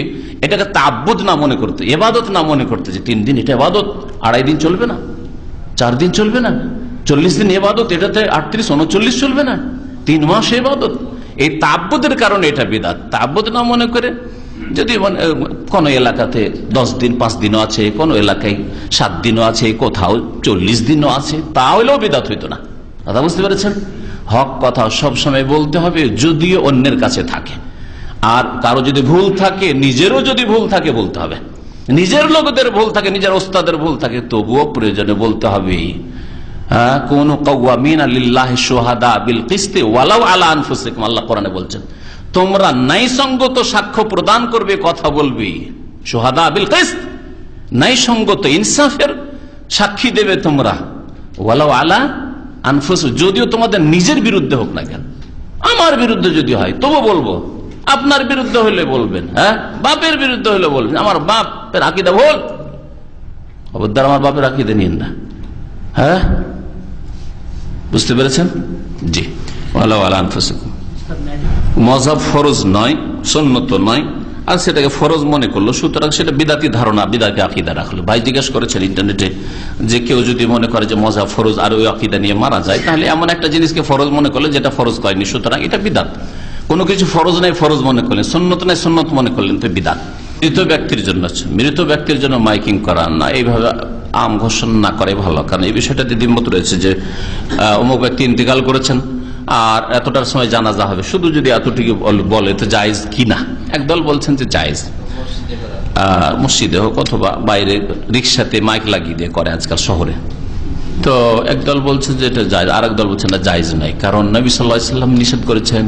এটাকে তাআব্বুদ না মনে করতে, ইবাদত না মনে করতে, যে 3 দিন এটা ইবাদত, 2.5 দিন চলবে না, 4 দিন চলবে না, 40 দিন ইবাদত, এটাতে 38, 39 চলবে না, 3 মাস ইবাদত, এই তাআব্বুদের কারণে এটা বিদআত। তাআব্বুদ না মনে করে যদি কোন এলাকাতে 10 দিন 5 দিনও আছে, কোন এলাকায় 7 দিনও আছে, কোথাও 40 দিনও আছে, তাহলেও বিদআত হইতো না। কথা বুঝতে পেরেছেন? হক কথা সবসময় বলতে হবে, যদিও অন্যের কাছে থাকে। আর কারো যদি ভুল থাকে, নিজেরও যদি ভুল থাকে বলতে হবে, নিজের লোকদের ভুল থাকে, নিজের ওস্তাদের ভুল থাকে, তবুও প্রয়োজনে বলতে হবে। কোন কাওয়ামিনা লিল্লাহি শুহাদা বিল কিসতি ওয়ালাউ আলা আনফুসিকুম, আল্লাহ কোরআনে বলছেন তোমরা ন্যায়সঙ্গত সাক্ষ্য প্রদান করবে, কথা বলবে, শুহাদা বিল কিসত, ন্যায়সঙ্গত ইনসাফের সাক্ষী দেবে তোমরা, ওয়ালাউ আলা আনফুস, যদিও তোমাদের নিজের বিরুদ্ধে হোক না কেন। আমার বিরুদ্ধে যদি হয় তবু বলবো, আপনার বিরুদ্ধে হলে বলবেন, বাপের বিরুদ্ধে হলে বলবেন, আমার বাপের আকীদা ভুল, খবরদার আমার বাপের আকীদা নিয়েন না। বুঝতে পেরেছেন? জি। ওয়ালাউ আলা আনফুসিকুম, মযহাব ফরজ নয়, সুন্নত নয়, আর সেটাকে ফরজ মনে করলো, সুতরাং সেটা বিদাতি ধারণা, বিদাতি আকীদা রাখলো। ভাই জিজ্ঞেস করেছেন ইন্টারনেটে যে কেউ যদি মনে করে যে মযহাব ফরজ আর ওই আকীদা নিয়ে মারা যায়, তাহলে এমন একটা জিনিসকে ফরজ মনে করলে যেটা ফরজ করেনি, সুতরাং এটা বিদআত। কোন কোনো কিছু ফরজ নাই ফরজ মনে করলেন, সুন্নত নাই সুন্নত মনে করলেন, তো বিদআত। মৃত ব্যক্তির জন্য, মৃত ব্যক্তির জন্য মাইকিং করা না, এইভাবে আম ঘোষণা না করে ভালো। কারণ এই বিষয়টাতে দ্বিমত রয়েছে যে অমুক ব্যক্তি ইন্তেকাল করেছেন আর এতটার সময় জানাজা হবে, শুধু যদি এতটুকু বলে তো জায়েজ কি না। একদল বলছেন যে জায়েজ, মসজিদে হোক অথবা বাইরে রিক্সাতে মাইক লাগিয়ে দিয়ে করে আজকাল শহরে। তো একদল বলছে যে এটা জায়েজ, আর একদল বলছে না জায়েজ নাই। কারণ নবী সাল্লাল্লাহু আলাইহি ওয়াসাল্লাম নিষেধ করেছেন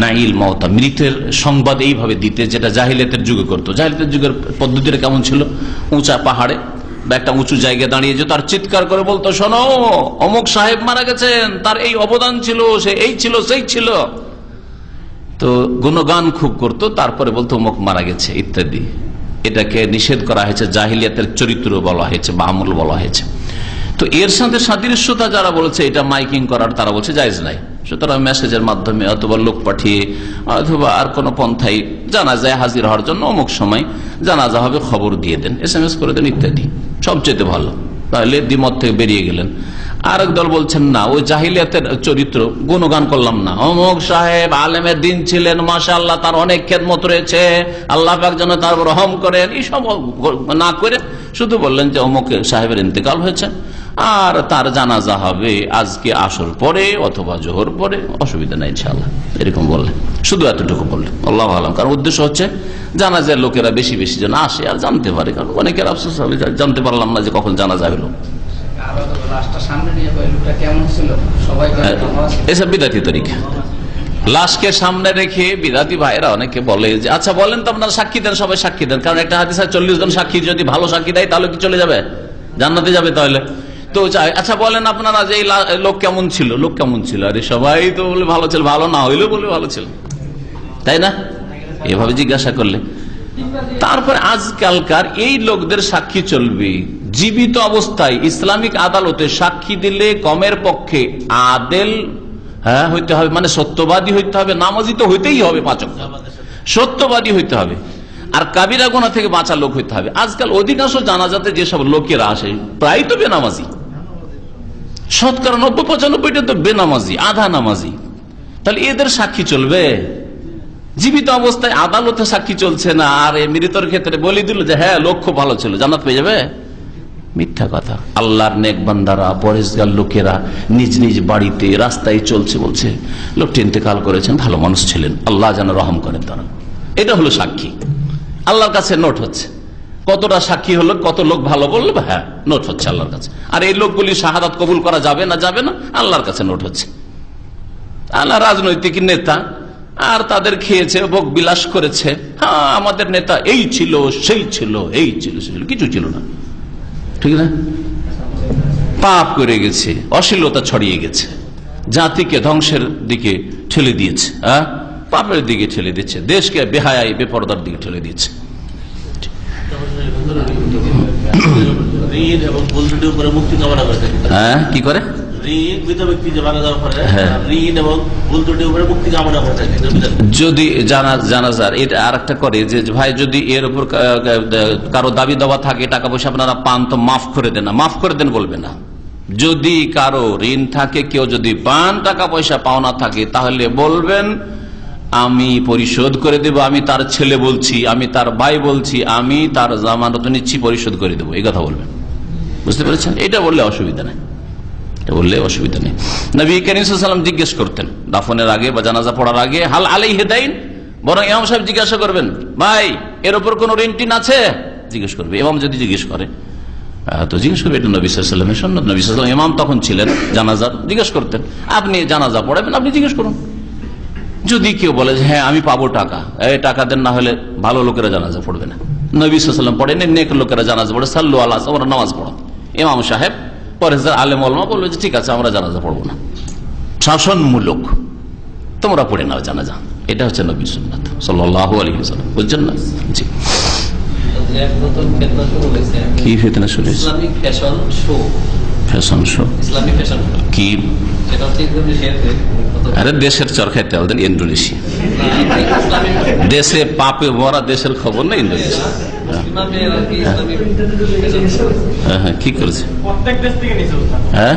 নাইল মাউতা, মৃতের সংবাদ এইভাবে দিতে, যেটা জাহিলিয়াতের যুগে করতো। জাহিলিয়াতের যুগের পদ্ধতিটা কেমন ছিল? উঁচা পাহাড়ে বা একটা উঁচু জায়গায় দাঁড়িয়ে যেত আর চিৎকার করে বলতো, শোনো অমুক সাহেব মারা গেছেন, তার এই অবদান ছিল, সে এই ছিল সেই ছিল। তো গুণগান খুব করতো, তারপরে বলতো অমুক মারা গেছে ইত্যাদি। এটাকে নিষেধ করা হয়েছে, জাহিলিয়াতের চরিত্র বলা হয়েছে বা আমল বলা হয়েছে। তো এর সাথে সাদৃশ্যতা যারা বলেছে এটা মাইকিং করার, তারা বলছে জায়েজ নাই। সুতরাং মেসেজের মাধ্যমে অথবা লোক পাঠিয়ে অথবা আর কোনো পন্থায় জানাজায় হাজির হওয়ার জন্য অমুক সময় জানাজা হবে খবর দিয়ে দেন, SMS করে দেন ইত্যাদি, সবচেয়ে ভালো। তাহলে দ্বিমত থেকে বেরিয়ে গেলেন। আর এক দল বলছেন না, ওই জাহিলিয়াতের চরিত্র গুণগান করলাম না, অমুক সাহেব আলেমের দিন ছিলেন, মাশাআল্লাহ তার অনেক খেদমত রয়েছে, আল্লাহ পাক যেন তার রহম করেন, এইসব না করে শুধু বললেন যে অমুক সাহেবের ইন্তেকাল হয়েছে আর তার জানাজা হবে আজকে আসর পরে অথবা জোহর পরে, অসুবিধা নাই ইনশাআল্লাহ, এরকম বললেন। শুধু এতটুকু বললেন, আল্লাহু আলাম। কারণ উদ্দেশ্য হচ্ছে জানাজার লোকেরা বেশি বেশি যেন আসে আর জানতে পারে। কারণ অনেকের আফসোস হবে জানতে পারলাম না যে কখন জানাজা হলো। এসব বিদাতি তরিকা, লাশকে সামনে রেখে বিদাতি ভাইরা অনেকে বলে যে আচ্ছা বলেন তো আপনারা সাক্ষী দেন, সবাই সাক্ষী দেন। কারণ একটা হাদিসে 40 জন সাক্ষী যদি ভালো সাক্ষী দেয় তাহলে কি চলে যাবে? জান্নাতে যাবে। তাহলে তো আচ্ছা বলেন আপনারা যে এই লোক কেমন ছিল, লোক কেমন ছিল? আরে সবাই তো বলে ভালো ছিল, ভালো না হইলেও বলে ভালো ছিল, তাই না? এভাবে জিজ্ঞাসা করলে তারপর আজকালকার এই লোকদের সাক্ষী চলবে। জীবিত অবস্থায় ইসলামিক আদালতে সাক্ষী দিলে কমের পক্ষে আদেল হইতে হবে, মানে সত্যবাদী হইতে হবে, নামাজি তো হইতেই হবে, 5 ওয়াক্ত সত্যবাদী হইতে হবে, আর কাবিরা গুনাহ থেকে বাঁচা লোক হইতে হবে। আজকাল অধিকাংশ জানাজাতে যেসব লোকেরা আসে প্রায় তো বেনামাজি, শতকরা 90-95টা তো বেনামাজি, আধা নামাজি। তাহলে এদের সাক্ষী চলবে? জীবিত অবস্থায় আদালতে সাক্ষী চলছে না, আর মৃতর ক্ষেত্রে বলে দিল যে হ্যাঁ লোক খুব ভালো ছিল, জান্নাত পেয়ে যাবে। মিথ্যা কথা। আল্লাহর নেক বান্দারা, পরেশগার লোকেরা নিজ নিজ বাড়িতে রাস্তায় চলছে, বলছে লোকটি ইন্তেকাল করেছেন, ভালো মানুষ ছিলেন, আল্লাহ যেন রহম করেন তারা। এটা হলো সাক্ষী, আল্লাহর কাছে নোট হচ্ছে। কতটা সাক্ষী হলো, কত লোক ভালো বললো, হ্যাঁ নোট হচ্ছে আল্লাহর কাছে। আর এই লোকগুলি শাহাদাত কবুল করা যাবে না যাবে না, আল্লাহর কাছে নোট হচ্ছে। আল্লাহ রাজনৈতিক নেতা আর তাদের খেয়েছে, ভোগ বিলাস করেছে, হ্যাঁ আমাদের নেতা এই ছিল সেই ছিল, এই ছিল সেই ছিল, কিছু ছিল না, ঠিক না? পাপ করে গেছে, অশ্লীলতা ছড়িয়ে গেছে, জাতিকে ধ্বংসের দিকে ঠেলে দিয়েছে, পাপের দিকে ঠেলে দিচ্ছে, দেশকে বেহায়াই বেপরদার দিকে ঠেলে দিচ্ছে। হ্যাঁ কি করে? যদি জানাজার এটা আর একটা করে যে ভাই যদি এর উপর কারো দাবি দাওয়া থাকে, টাকা পয়সা আপনারা পান তো মাফ করে দেন, না মাফ করে দেন বলবে না। যদি কারো ঋণ থাকে, কেউ যদি পান, টাকা পয়সা পাওনা থাকে, তাহলে বলবেন আমি পরিশোধ করে দেব, আমি তার ছেলে বলছি, আমি তার ভাই বলছি, আমি তার জামানত নিচ্ছি, পরিশোধ করে দেবো, এই কথা বলবেন। বুঝতে পেরেছেন? এটা বললে অসুবিধা নেই, বললে অসুবিধা নেই। নবী করিম সাল্লাল্লাহু আলাইহি ওয়াসাল্লাম জিজ্ঞেস করতেন দাফনের আগে বা জানাজা পড়ার আগে, হাল আলাইহি দাইন, বরং ইমাম সাহেব জিজ্ঞাসা করবেন ভাই এর উপর কোন ঋণ টিন আছে, জিজ্ঞেস করবে। ইমাম যদি জিজ্ঞেস করে তো জিজ্ঞেস করবে, এটা নবী সাল্লাল্লাহু আলাইহি ওয়াসাল্লামের সুন্নাত। নবী সাল্লাল্লাহু আলাইহি ওয়াসাল্লাম ইমাম তখন ছিলেন জানাজার, জিজ্ঞেস করতেন। আপনি জানাজা পড়াবেন, আপনি জিজ্ঞেস করুন। যদি কেউ বলে যে হ্যাঁ আমি পাবো টাকা, এই টাকা দেন, না হলে ভালো লোকেরা জানাজা পড়বে না। নবী সাল্লাল্লাহু আলাইহি ওয়াসাল্লাম পড়েন, নেক লোকেরা জানাজা পড়ে, সাল্লু আলা ওরা নামাজ পড়ো। ইমাম সাহেব পরেশগার আলেম ওলামা বলবে যে ঠিক আছে আমরা জানাজা পড়বো না, শাসনমূলক, তোমরা পড়ে নাও জানাজা। এটা হচ্ছে নবী সুন্নাত সাল্লাল্লাহু আলাইহি ওয়াসাল্লাম। বুঝছেন না? জি। কি ফিতনা শুরু হয়েছে? ফ্যাশন শো, ইসলামিক ফ্যাশন কি? আরে দেশের চরখাইতে বলতেন ইন্দোনেশিয়া, দেশে পাপে ভরা দেশের খবর না ইন্দোনেশিয়া। হ্যাঁ কি করেছে? হ্যাঁ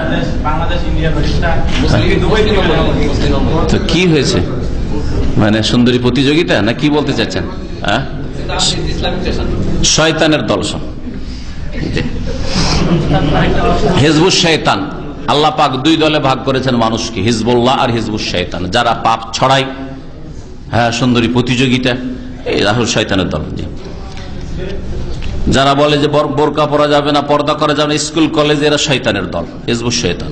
তো কি হয়েছে? মানে সুন্দরী প্রতিযোগিতা না কি বলতে চাচ্ছেন? শয়তানের দল সব। হিজবুশ শয়তান, আল্লাহ পাক দুই দলে ভাগ করেছেন মানুষকে, হিজবুল্লাহ আর হিজবুশ শয়তান। যারা পাপ ছড়ায়, হ্যাঁ, সুন্দরী প্রতিযোগিতা, এই রাহুল শয়তানের দল। যারা বলে যে বোরকা পরা যাবে না, পর্দা করা যাবে না স্কুল কলেজে, এরা শয়তানের দল, হিজবুশ শয়তান।